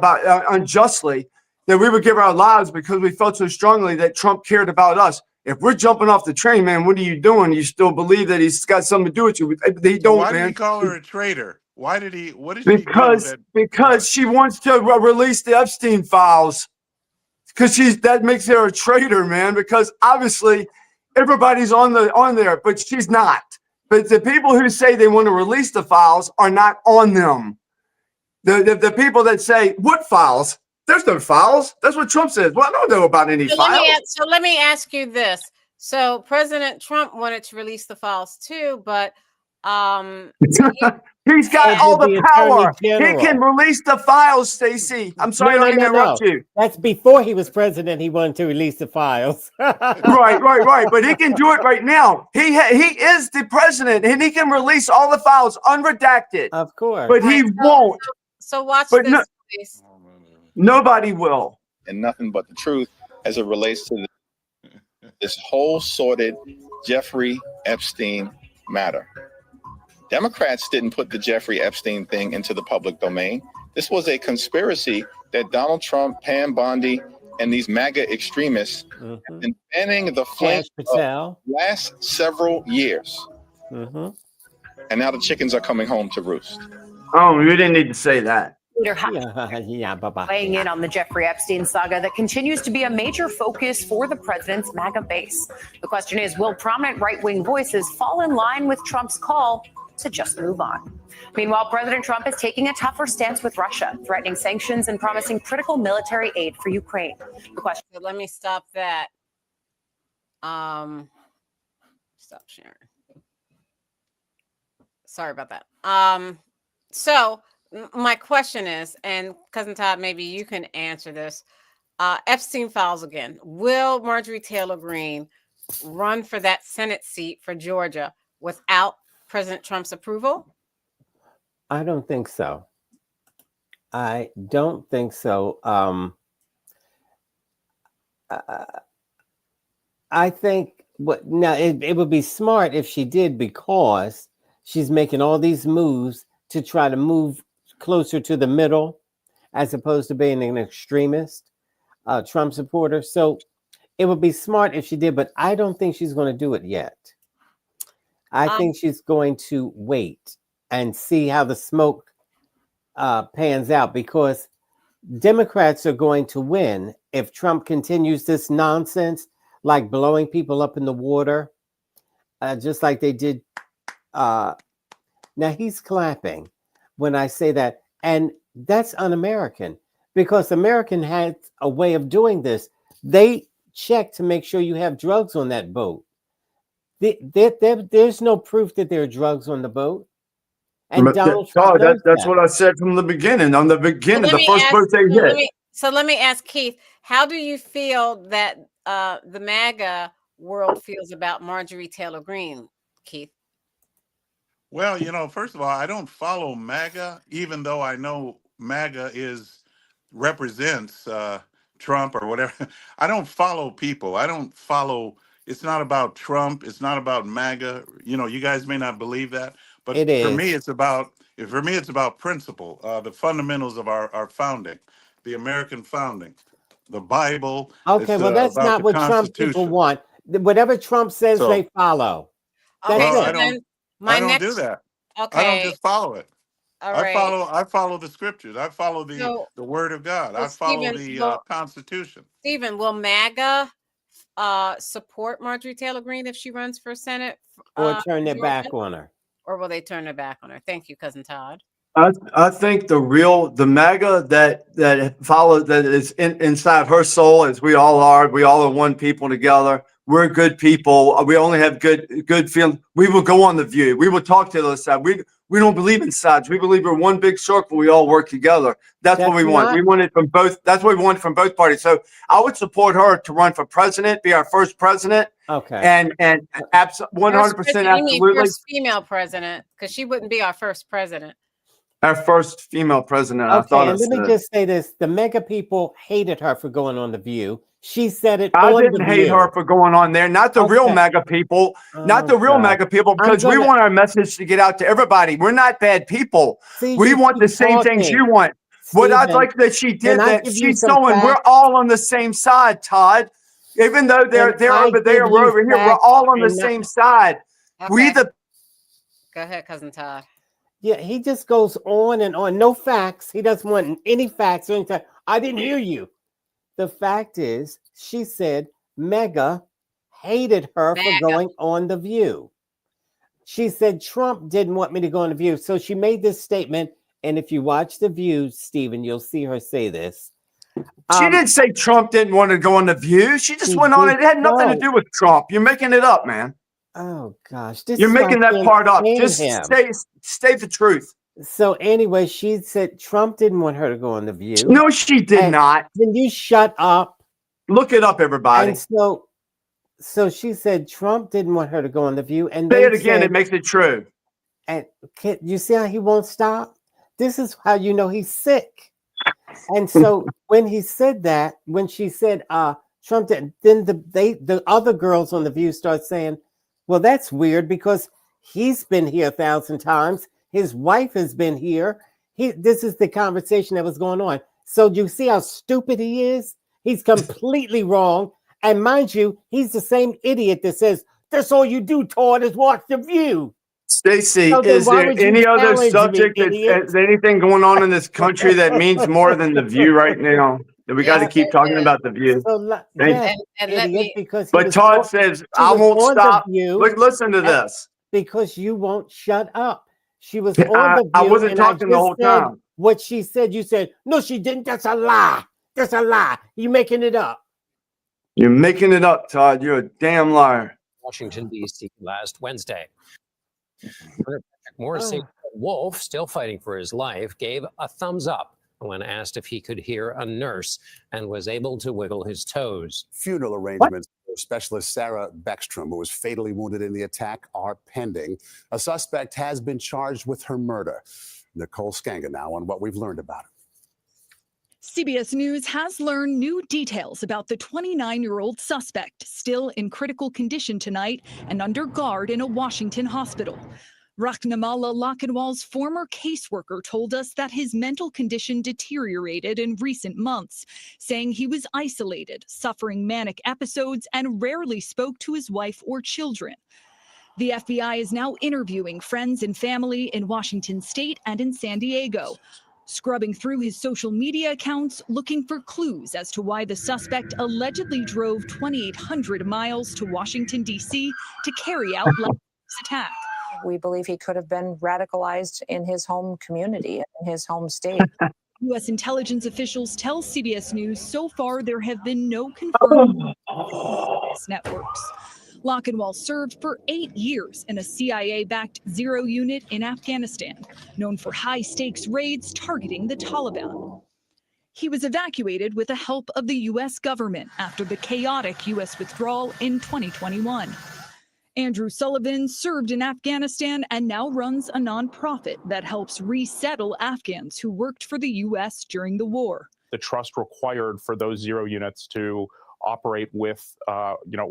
unjustly, that we would give our lives because we felt so strongly that Trump cared about us. If we're jumping off the train, man, what are you doing? You still believe that he's got something to do with you? They don't, Why did man. he call her a traitor? Why did he? What did she do that? Because she wants to release the Epstein files. Because that makes her a traitor, man. Because obviously everybody's on there, but she's not. But the people who say they want to release the files are not on them. The people that say what files? There's no files. That's what Trump says. Well, I don't know about any files. So let me ask you this. So President Trump wanted to release the files too, but he's got all the power. He can release the files, Staci. I'm sorry to interrupt you. That's before he was president. He wanted to release the files. Right. But he can do it right now. He is the president, and he can release all the files unredacted. Of course. But he won't. So watch this, please. Nobody will. And nothing but the truth as it relates to this whole sordid Jeffrey Epstein matter. Democrats didn't put the Jeffrey Epstein thing into the public domain. This was a conspiracy that Donald Trump, Pam Bondi, and these MAGA extremists have been fanning the flames of last several years. And now the chickens are coming home to roost. Oh, you didn't need to say that. Weighing in on the Jeffrey Epstein saga that continues to be a major focus for the president's MAGA base. The question is, will prominent right-wing voices fall in line with Trump's call to just move on? Meanwhile, President Trump is taking a tougher stance with Russia, threatening sanctions and promising critical military aid for Ukraine. The question. So let me stop that. Stop sharing. Sorry about that. So my question is, and Cousin Todd, maybe you can answer this. Epstein files again. Will Marjorie Taylor Greene run for that Senate seat for Georgia without President Trump's approval? I don't think so. I think it would be smart if she did, because she's making all these moves to try to move closer to the middle as opposed to being an extremist Trump supporter. So it would be smart if she did, but I don't think she's going to do it yet. I think she's going to wait and see how the smoke pans out, because Democrats are going to win if Trump continues this nonsense, like blowing people up in the water, just like they did. Now he's clapping when I say that, and that's un-American. because American has a way of doing this. They check to make sure you have drugs on that boat. There's no proof that there are drugs on the boat. And Donald Trump knows that's that. what I said from the beginning. On the beginning, the first boat they hit. So let me ask Keith, how do you feel that the MAGA world feels about Marjorie Taylor Greene, Keith? Well, first of all, I don't follow MAGA, even though I know MAGA represents Trump or whatever. I don't follow people. I don't follow. It's not about Trump. It's not about MAGA. You guys may not believe that, but for me, it's about principle, the fundamentals of our founding, the American founding, the Bible. Okay, well, that's not what Trump people want. Whatever Trump says, they follow. Okay, That's so it. then I don't do that. Okay. I don't just follow it. All right. I follow the scriptures. I follow the word of God. I follow the Constitution. Stephen, will MAGA support Marjorie Taylor Greene if she runs for Senate? Or turn their back on her? Or will they turn their back on her? Thank you, Cousin Todd. I think the MAGA that follows, that is inside her soul, as we all are one people together. We're good people. We only have good feelings. We will go on The View. We will talk to the other side. We don't believe in sides. We believe we're one big circle. We all work together. That's what we want. We want it from both. That's what we want from both parties. So I would support her to run for president, be our first president. Okay. And 100% absolutely. First female president, because she wouldn't be our first president. Our first female president. Okay, and let me just say this: the MAGA people hated her for going on The View. She said it. I didn't hate her for going on there. Not the real MAGA people. Not the real MAGA people, because we want our message to get out to everybody. We're not bad people. We want the same things you want. What I'd like that she did, that she's showing we're all on the same side, Todd. Even though they're over there, we're over here. We're all on the same side. Okay. Go ahead, Cousin Todd. Yeah, he just goes on and on. No facts. He doesn't want any facts or anything. I didn't hear you. The fact is, she said MAGA hated her for going on The View. She said Trump didn't want me to go on The View. So she made this statement. And if you watch The View, Stephen, you'll see her say this. She didn't say Trump didn't want to go on The View. She just went on. It had nothing to do with Trump. You're making it up, man. Oh, gosh. You're making that part up. Just say the truth. So anyway, she said Trump didn't want her to go on The View. No, she did not. Can you shut up? Look it up, everybody. And so she said Trump didn't want her to go on The View. And say it again. It makes it true. And you see how he won't stop? This is how you know he's sick. And so when he said that, when she said Trump did, then the other girls on The View start saying, well, that's weird because he's been here 1,000 times. His wife has been here. This is the conversation that was going on. So you see how stupid he is? He's completely wrong. And mind you, he's the same idiot that says, that's all you do, Todd, is watch The View. Stacy, is there any other subject that's anything going on in this country that means more than The View right now? That we got to keep talking about The View. But Todd says, I won't stop. Look, listen to this. Because you won't shut up. She was on The View. I wasn't talking the whole time. What she said, you said, no, she didn't. That's a lie. That's a lie. You're making it up. You're making it up, Todd. You're a damn liar. Washington, D.C. last Wednesday. Morrissey Wolf, still fighting for his life, gave a thumbs up when asked if he could hear a nurse and was able to wiggle his toes. Funeral arrangements for specialist Sarah Beckstrom, who was fatally wounded in the attack, are pending. A suspect has been charged with her murder. Nicole Skanga now on what we've learned about her. CBS News has learned new details about the 29-year-old suspect, still in critical condition tonight and under guard in a Washington hospital. Rahnamala Lakhanwal's former caseworker told us that his mental condition deteriorated in recent months, saying he was isolated, suffering manic episodes, and rarely spoke to his wife or children. The FBI is now interviewing friends and family in Washington state and in San Diego, scrubbing through his social media accounts, looking for clues as to why the suspect allegedly drove 2,800 miles to Washington, D.C. to carry out last week's attack. We believe he could have been radicalized in his home community, in his home state. U.S. intelligence officials tell CBS News so far there have been no confirmed networks. Lochinwall served for 8 years in a CIA-backed Zero unit in Afghanistan, known for high-stakes raids targeting the Taliban. He was evacuated with the help of the U.S. government after the chaotic U.S. withdrawal in 2021. Andrew Sullivan served in Afghanistan and now runs a nonprofit that helps resettle Afghans who worked for the U.S. during the war. The trust required for those Zero units to operate with,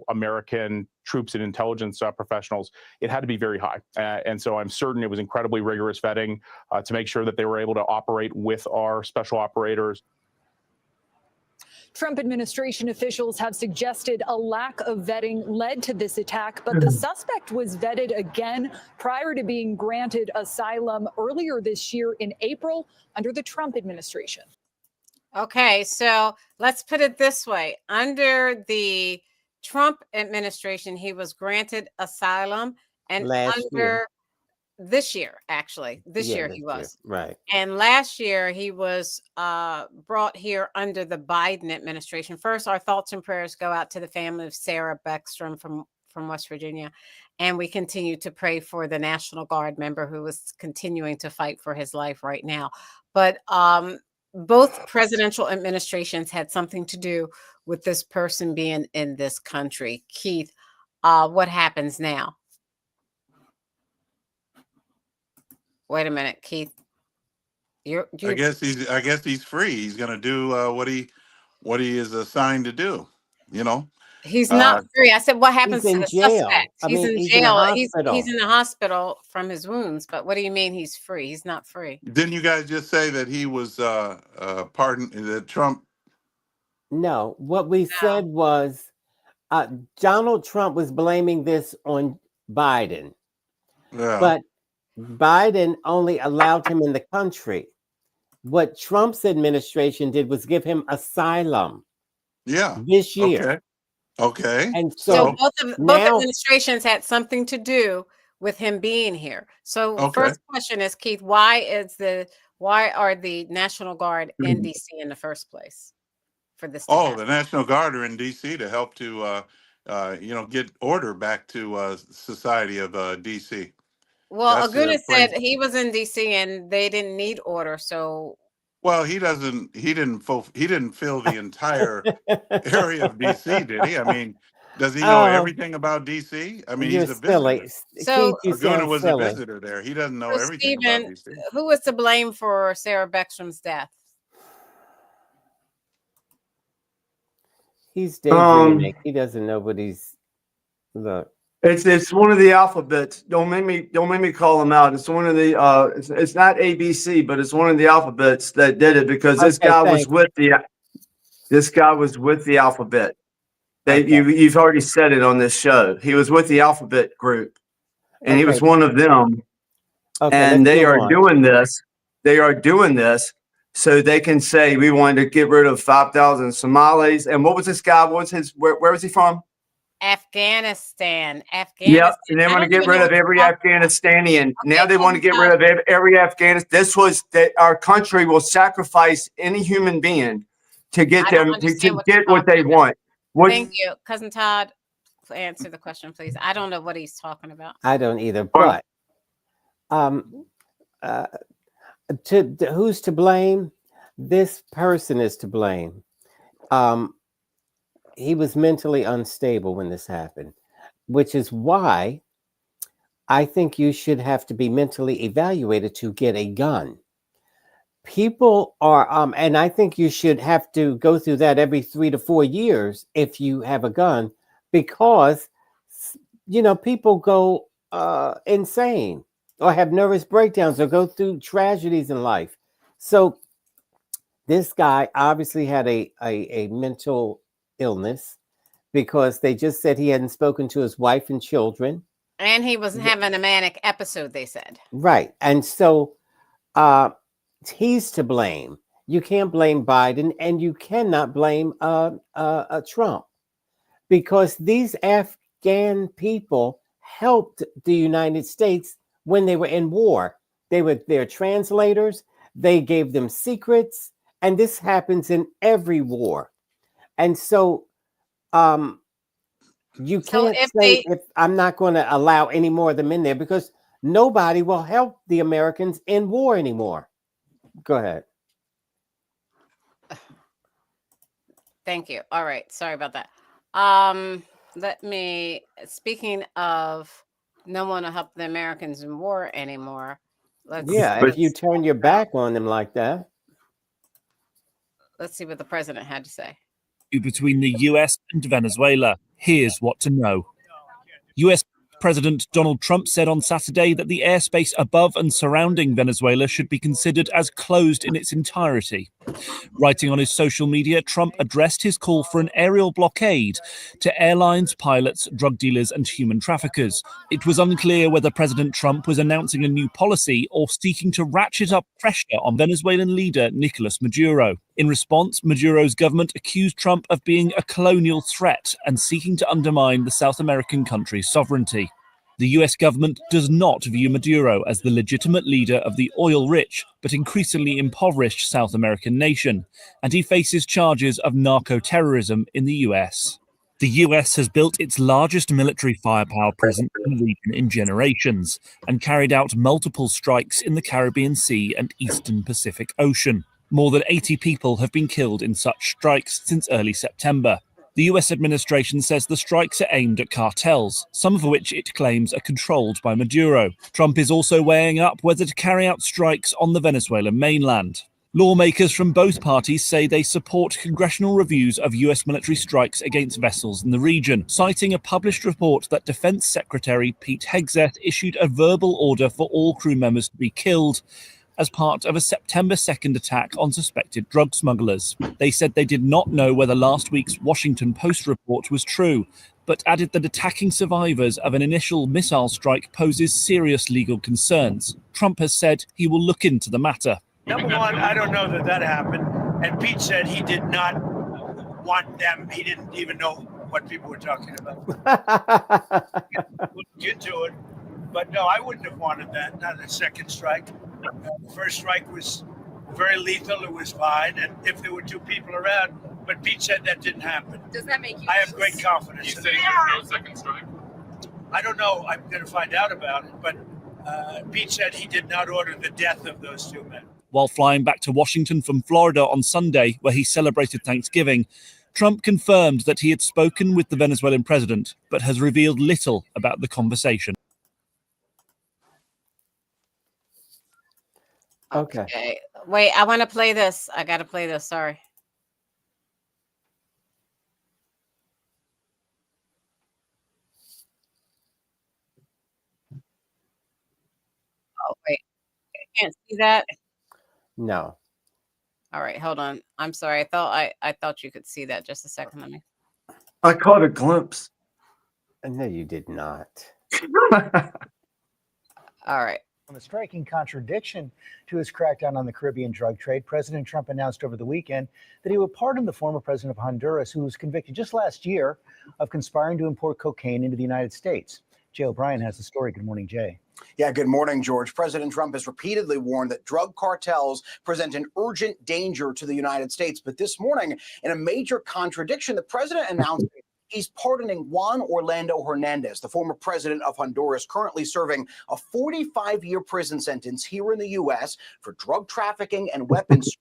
American troops and intelligence professionals, it had to be very high. And so I'm certain it was incredibly rigorous vetting to make sure that they were able to operate with our special operators. Trump administration officials have suggested a lack of vetting led to this attack, but the suspect was vetted again prior to being granted asylum earlier this year in April under the Trump administration. Okay, so let's put it this way. Under the Trump administration, he was granted asylum, and this year, actually, this year he was. Right. And last year he was brought here under the Biden administration. First, our thoughts and prayers go out to the family of Sarah Beckstrom from West Virginia. And we continue to pray for the National Guard member who is continuing to fight for his life right now. But both presidential administrations had something to do with this person being in this country. Keith, what happens now? Wait a minute, Keith. I guess he's free. He's going to do what he is assigned to do. He's not free. I said, what happens to the suspect? He's in jail. He's in the hospital from his wounds. But what do you mean he's free? He's not free. Didn't you guys just say that he was pardoned? That Trump? No, what we said was Donald Trump was blaming this on Biden, but Biden only allowed him in the country. What Trump's administration did was give him asylum. Yeah. This year. Okay. And so both administrations had something to do with him being here. So first question is, Keith, why are the National Guard in DC in the first place for this? The National Guard are in DC to help to get order back to society of DC. Well, Ogunna said he was in DC and they didn't need order. So, well, he didn't fill the entire area of DC, did he? I mean, does he know everything about DC? I mean, he's a visitor. So Ogunna was a visitor there. He doesn't know everything about DC. Who was to blame for Sarah Beckstrom's death? He's daydreaming. He doesn't know what he's look. It's one of the alphabets. Don't make me call them out. It's one of the it's not ABC, but it's one of the alphabets that did it because this guy was with the alphabet. You've already said it on this show. He was with the alphabet group, and he was one of them. And they are doing this. They are doing this so they can say we wanted to get rid of 5,000 Somalis. And what was this guy? What was his? Where was he from? Afghanistan. Yeah, and they want to get rid of every Afghanistanian. Now they want to get rid of every Afghanistan. This was that our country will sacrifice any human being to get them to get what they want. Thank you, Cousin Todd. Answer the question, please. I don't know what he's talking about. I don't either. But who's to blame? This person is to blame. He was mentally unstable when this happened, which is why I think you should have to be mentally evaluated to get a gun. People are, and I think you should have to go through that every 3 to 4 years if you have a gun, because, people go insane or have nervous breakdowns or go through tragedies in life. So this guy obviously had a mental illness because they just said he hadn't spoken to his wife and children. And he was having a manic episode, they said. Right. And so he's to blame. You can't blame Biden and you cannot blame Trump, because these Afghan people helped the United States when they were in war. They're translators. They gave them secrets, and this happens in every war. And so you can't say if I'm not going to allow any more of them in there, because nobody will help the Americans in war anymore. Go ahead. Thank you. All right. Sorry about that. Speaking of no one to help the Americans in war anymore. If you turn your back on them like that. Let's see what the president had to say. Between the US and Venezuela. Here's what to know. US President Donald Trump said on Saturday that the airspace above and surrounding Venezuela should be considered as closed in its entirety. Writing on his social media, Trump addressed his call for an aerial blockade to airlines, pilots, drug dealers, and human traffickers. It was unclear whether President Trump was announcing a new policy or seeking to ratchet up pressure on Venezuelan leader Nicolas Maduro. In response, Maduro's government accused Trump of being a colonial threat and seeking to undermine the South American country's sovereignty. The US government does not view Maduro as the legitimate leader of the oil-rich but increasingly impoverished South American nation, and he faces charges of narco-terrorism in the US. The US has built its largest military firepower presence in the region in generations and carried out multiple strikes in the Caribbean Sea and Eastern Pacific Ocean. More than 80 people have been killed in such strikes since early September. The US administration says the strikes are aimed at cartels, some of which it claims are controlled by Maduro. Trump is also weighing up whether to carry out strikes on the Venezuelan mainland. Lawmakers from both parties say they support congressional reviews of US military strikes against vessels in the region, citing a published report that Defense Secretary Pete Hegseth issued a verbal order for all crew members to be killed as part of a September 2nd attack on suspected drug smugglers. They said they did not know whether last week's Washington Post report was true, but added that attacking survivors of an initial missile strike poses serious legal concerns. Trump has said he will look into the matter. Number one, I don't know that happened. And Pete said he did not want them. He didn't even know what people were talking about. We'll get to it. But no, I wouldn't have wanted that, not a second strike. The first strike was very lethal. It was fine. And if there were two people around, but Pete said that didn't happen. Does that make you? I have great confidence. You say there's no second strike? I don't know. I'm going to find out about it. But Pete said he did not order the death of those two men. While flying back to Washington from Florida on Sunday, where he celebrated Thanksgiving, Trump confirmed that he had spoken with the Venezuelan president, but has revealed little about the conversation. Okay. Wait, I want to play this. I got to play this. Sorry. Oh, wait. I can't see that. No. All right, hold on. I'm sorry. I thought you could see that. Just a second. Let me. I caught a glimpse. No, you did not. All right. On a striking contradiction to his crackdown on the Caribbean drug trade, President Trump announced over the weekend that he would pardon the former president of Honduras, who was convicted just last year of conspiring to import cocaine into the United States. Jay O'Brien has the story. Good morning, Jay. Yeah, good morning, George. President Trump has repeatedly warned that drug cartels present an urgent danger to the United States. But this morning, in a major contradiction, the president announced he's pardoning Juan Orlando Hernandez, the former president of Honduras, currently serving a 45-year prison sentence here in the U.S. for drug trafficking and weapons.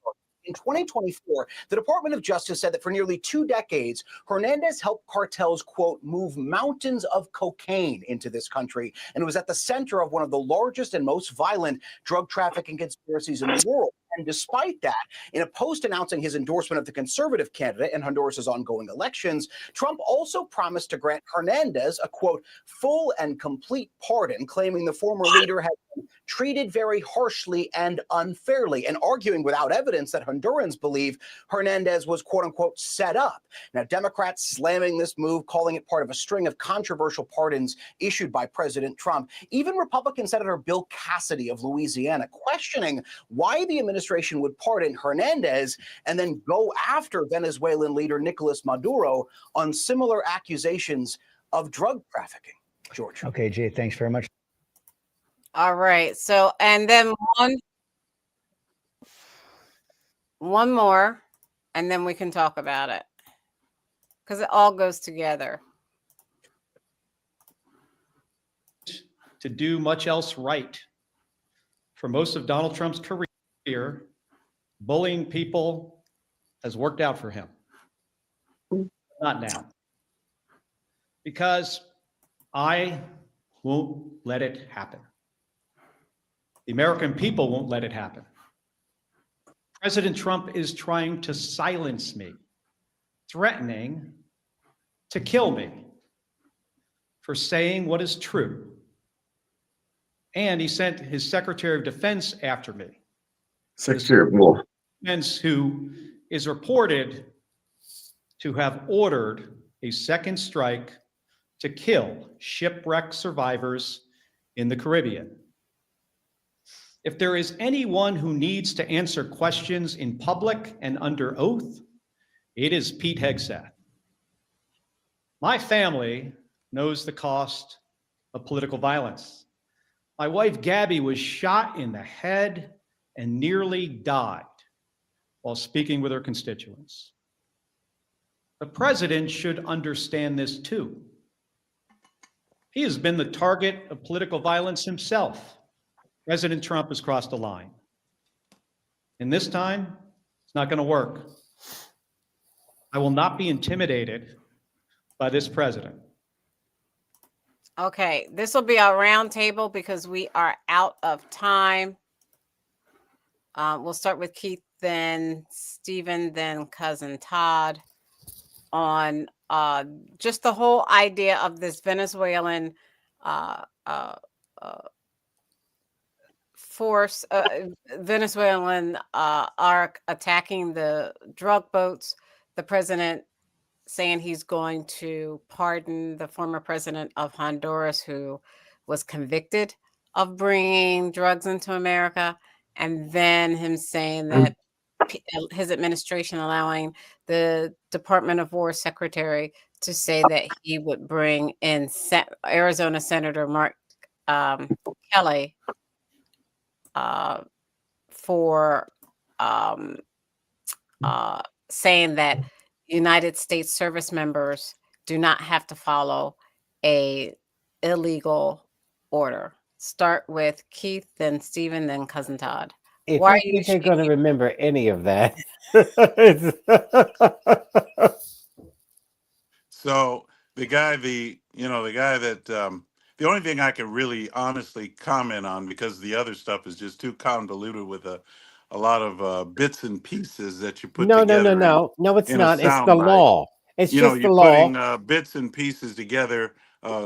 In 2024, the Department of Justice said that for nearly 2 decades, Hernandez helped cartels, quote, move mountains of cocaine into this country, and was at the center of one of the largest and most violent drug trafficking conspiracies in the world. And despite that, in a post announcing his endorsement of the conservative candidate in Honduras' ongoing elections, Trump also promised to grant Hernandez a, quote, full and complete pardon, claiming the former leader had been treated very harshly and unfairly, and arguing without evidence that Hondurans believe Hernandez was, quote unquote, set up. Now, Democrats slamming this move, calling it part of a string of controversial pardons issued by President Trump. Even Republican Senator Bill Cassidy of Louisiana questioning why the administration would pardon Hernandez and then go after Venezuelan leader Nicolas Maduro on similar accusations of drug trafficking. George. Okay, Jay, thanks very much. All right. So, and then one more, and then we can talk about it because it all goes together. To do much else right. For most of Donald Trump's career, bullying people has worked out for him. Not now. Because I won't let it happen. The American people won't let it happen. President Trump is trying to silence me, threatening to kill me for saying what is true. And he sent his Secretary of Defense after me. Secretary of War. Defense, who is reported to have ordered a second strike to kill shipwreck survivors in the Caribbean. If there is anyone who needs to answer questions in public and under oath, it is Pete Hegseth. My family knows the cost of political violence. My wife, Gabby, was shot in the head and nearly died while speaking with her constituents. The president should understand this too. He has been the target of political violence himself. President Trump has crossed a line. And this time, it's not going to work. I will not be intimidated by this president. Okay, this will be our round table because we are out of time. We'll start with Keith, then Stephen, then cousin Todd on just the whole idea of this Venezuelan force, Venezuelan arc attacking the drug boats. The president saying he's going to pardon the former president of Honduras who was convicted of bringing drugs into America, and then him saying that his administration allowing the Department of War secretary to say that he would bring in Arizona Senator Mark Kelly for saying that United States service members do not have to follow a illegal order. Start with Keith, then Stephen, then cousin Todd. If Why you think they're going to remember any of that? So the guy that the only thing I can really honestly comment on, because the other stuff is just too convoluted with a lot of bits and pieces that you put together. No, it's in not. a It's the soundbite. law. It's just the You're law. putting bits and pieces together,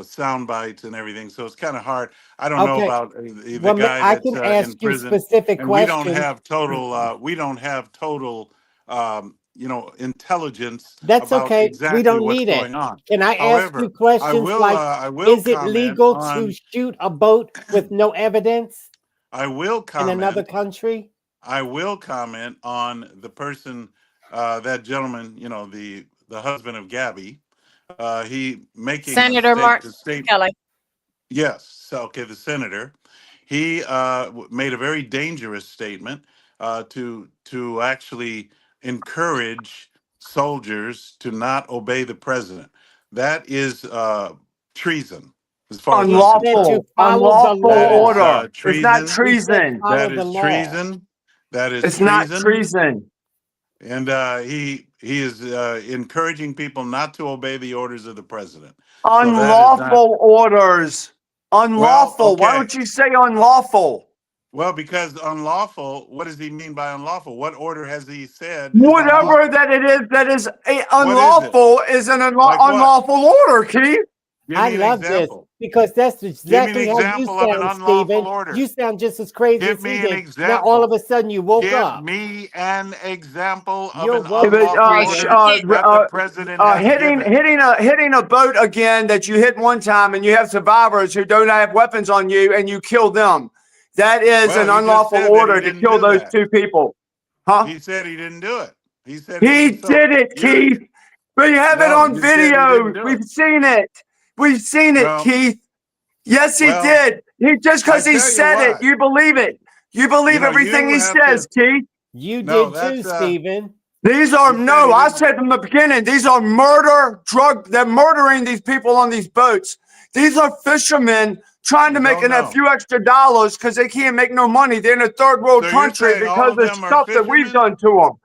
sound bites and everything. So it's kind of hard. I don't know about the guy I that's can ask in you prison, specific and we questions. don't have total intelligence. That's about okay. Exactly We don't what's need it. going on. Can I ask However, you questions I will is it comment legal on- to shoot a boat with no evidence I will in comment. another country? I will comment on the person, that gentleman, the husband of Gabby. He making Senator Mark Kelly. Yes. So, okay, the senator. He made a very dangerous statement to actually encourage soldiers to not obey the president. That is treason. As far as I'm concerned. Unlawful order. It's Treason. not treason. That is treason. That is It's treason. not treason. And he is encouraging people not to obey the orders of the president. Unlawful orders. Unlawful. Why okay. don't you say unlawful? Well, because unlawful, what does he mean by unlawful? What order has he said? Whatever that it is that is unlawful is an unlawful order, Keith. I love this because that's exactly how you sound, Stephen. You sound just as crazy as he did. Now all of a sudden you woke up. Give me an example of You're an unlawful order that the president has given. hitting a boat again that you hit one time and you have survivors who don't have weapons on you and you kill them. That is an unlawful order to kill those two people. Huh? He said he didn't do it. He said he did it, Keith. We have it on video. We've seen it. We've seen it, Keith. Yes, he did. He just because he said it, you believe it. You believe everything he says, Keith. You No, did too, that's, Stephen. These are He said no, he I didn't- said from the beginning, these are they're murdering these people on these boats. These are fishermen trying to make don't a know. few extra dollars because they can't make no money. They're in a third world So you're country saying all because of of them are stuff that we've fishermen? done to them. All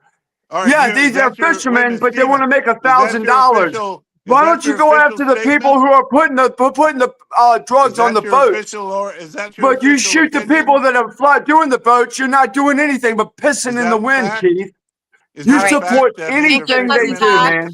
right, Yeah, is these are that your, wait a fishermen, minute, but they want to Stephen, make is that $1,000. your official, is Why that don't you your go official after the people statement? who are putting the Is drugs on the that your boats? official, or is that your But you official shoot the opinion? people that are doing the boats. You're not doing anything but Is pissing in that the a wind, fact? Keith. Is You that a fact support that these are Thank you, anything they cousin fishermen? do, Todd. man.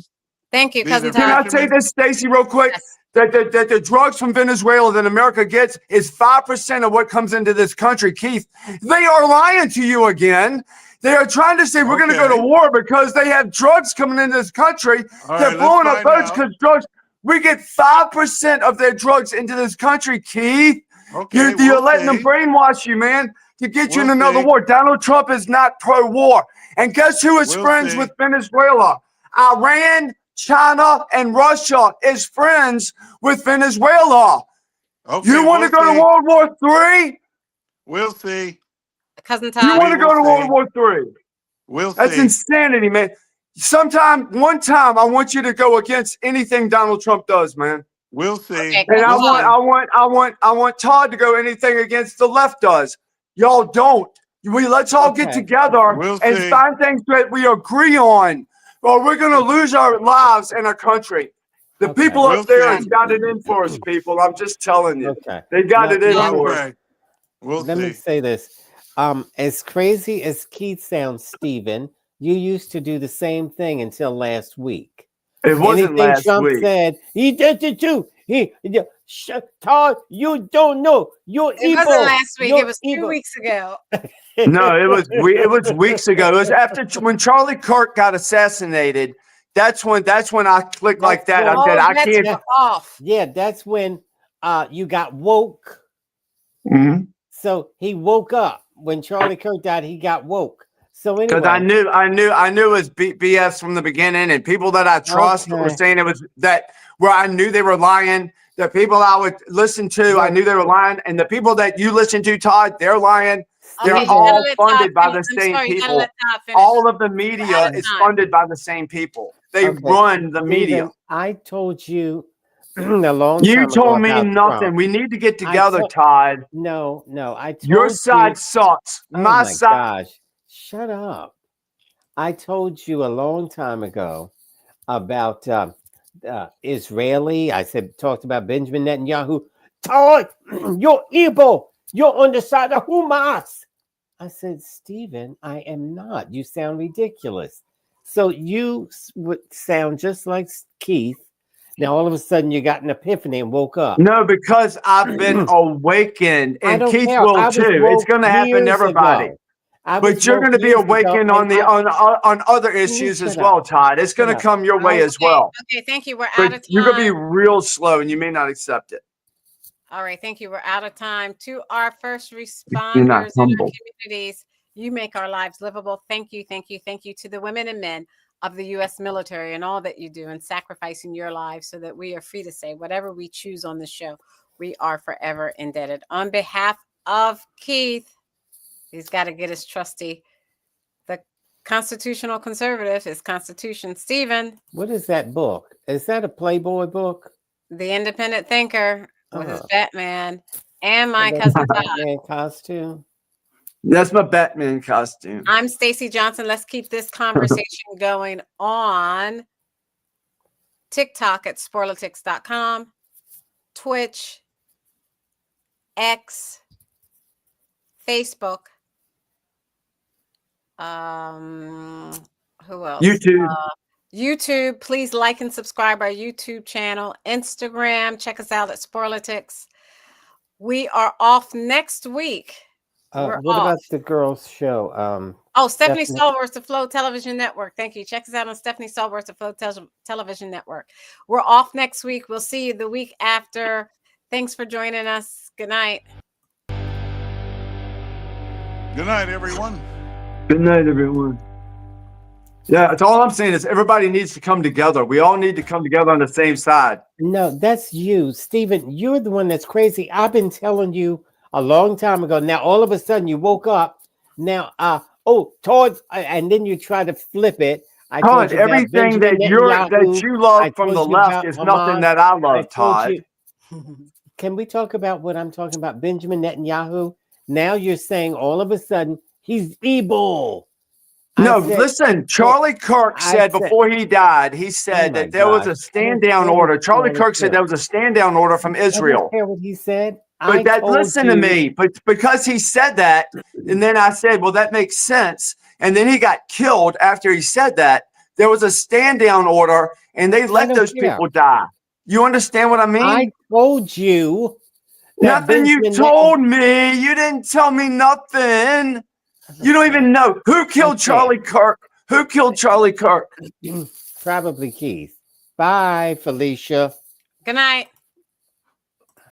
Thank you, These cousin are Can Todd. I say fishermen? this, Stacy, real quick? Yes. That the drugs from Venezuela that America gets is 5% of what comes into this country, Keith. They are lying to you again. They are trying to say we're going to go to Okay. war because they have drugs coming into this country. All They're right, let's blowing up find boats out. because drugs. We get 5% of their drugs into this country, Keith. Okay, You're we'll letting them see. brainwash you, man, to get you in We'll another see. war. Donald Trump is not pro-war. And guess who is We'll friends see. with Venezuela? Iran, China, and Russia is friends with Venezuela. Okay, You want to we'll go to see. World War III? We'll see. Cousin You Todd. want We to go will to World see. War III? We'll That's see. insanity, man. One time, I want you to go against anything Donald Trump does, man. We'll see. Okay, And cousin Todd. I want Todd to go anything against the left does. Y'all don't. Let's all get Okay. together We'll and see. find things that we agree on, or we're gonna lose our lives in our country. The Okay. people We'll up there has see. got it in for us, people. I'm just telling you. Okay. They got Now, it in Y'all for us. pray. We'll let me see. say this. As crazy as Keith sounds, Stephen, you used to do the same thing until last week. It wasn't Anything last Trump week. said, he did it too. Todd, you don't know. You're It evil. wasn't last week. You're It was 2 evil. weeks ago. No, it was weeks ago. It was after when Charlie Kirk got assassinated. That's when I clicked like that. I said, All I bets can't. were off. Yeah, that's when you got woke. Mhm. So he woke up. When Charlie Kirk died, he got woke. So Because anyway. I knew it was BS from the beginning, and people that I trust were Okay. saying it was that where I knew they were lying. The people I would listen to, I knew they were lying, and the people that you listen to, Todd, they're lying. They're Okay, you all gotta let Todd funded by finish. the I'm same sorry, you gotta people. let Todd finish. All of the We're out media of is time. funded by the same people. They Okay, run the media. Stephen, I told you a long You time ago told me about nothing. Trump. We need to get I together, told- Todd. No, I told Your you. side sucks. Oh My my side. gosh. Shut up. I told you a long time ago about Israeli. I talked about Benjamin Netanyahu. Todd, you're evil. You're on the side of Hamas. I said, Stephen, I am not. You sound ridiculous. So you would sound just like Keith. Now all of a sudden you got an epiphany and woke up. No, because I've been awakened, I and don't Keith care. will I was too. It's woke going to happen to years everybody. ago. I But was you're woke going to be years ago, awakened and on other You issues as shut well, up. Todd. It's going Shut to up. come your way as well. Okay, thank you. We're out But of you're going to be time. real slow, and you may not accept it. All right, thank you. We're out of time. To our first You're responders not in our humble. communities, you make our lives livable. Thank you, thank you, thank you to the women and men of the U.S. military and all that you do and sacrificing your lives so that we are free to say whatever we choose on the show. We are forever indebted. On behalf of Keith, he's got to get his trusty. The constitutional conservative, his constitution. Stephen, What is that book? Is that a Playboy book? the independent thinker with his Oh. Batman, and my That's cousin a Todd. Batman costume. That's my Batman costume. I'm Staci Johnson. Let's keep this conversation going on TikTok at Sporlitiks.com, Twitch, X, Facebook. Who else? YouTube. YouTube. Please like and subscribe our YouTube channel. Instagram. Check us out at Sporlitiks. We are off next week. We're What off. about the girls' show? Stephanie Stephanie- Stallworth, the Flow Television Network. Thank you. Check us out on Stephanie Stallworth, the Flow Television Network. We're off next week. We'll see you the week after. Thanks for joining us. Good night. Good night, everyone. Good night, everyone. Yeah, that's all I'm saying is everybody needs to come together. We all need to come together on the same side. No, that's you, Stephen. You're the one that's crazy. I've been telling you a long time ago. Now, all of a sudden, you woke up. Now, Oh, Todd, and then you try to flip it. I Todd, told you about everything Benjamin that you I love from told the you left about is nothing Hamas. that I I love, told Todd. you. Can we talk about what I'm talking about? Benjamin Netanyahu. Now you're saying all of a sudden he's evil. No, listen, Charlie Kirk said before he died, he said that there was a stand down order. Charlie Kirk said there was a stand down order from I don't Israel. care what he said. But listen to me, but because he said that, and then I said, well, that makes sense. And then he got killed after he said that. There was a stand down order and they let those people die. You understand what I mean? I told you. Nothing you told me. You didn't tell me nothing. You don't even know. Who killed Charlie Kirk? Who killed Charlie Kirk? Probably Keith. Bye, Felicia. Good night.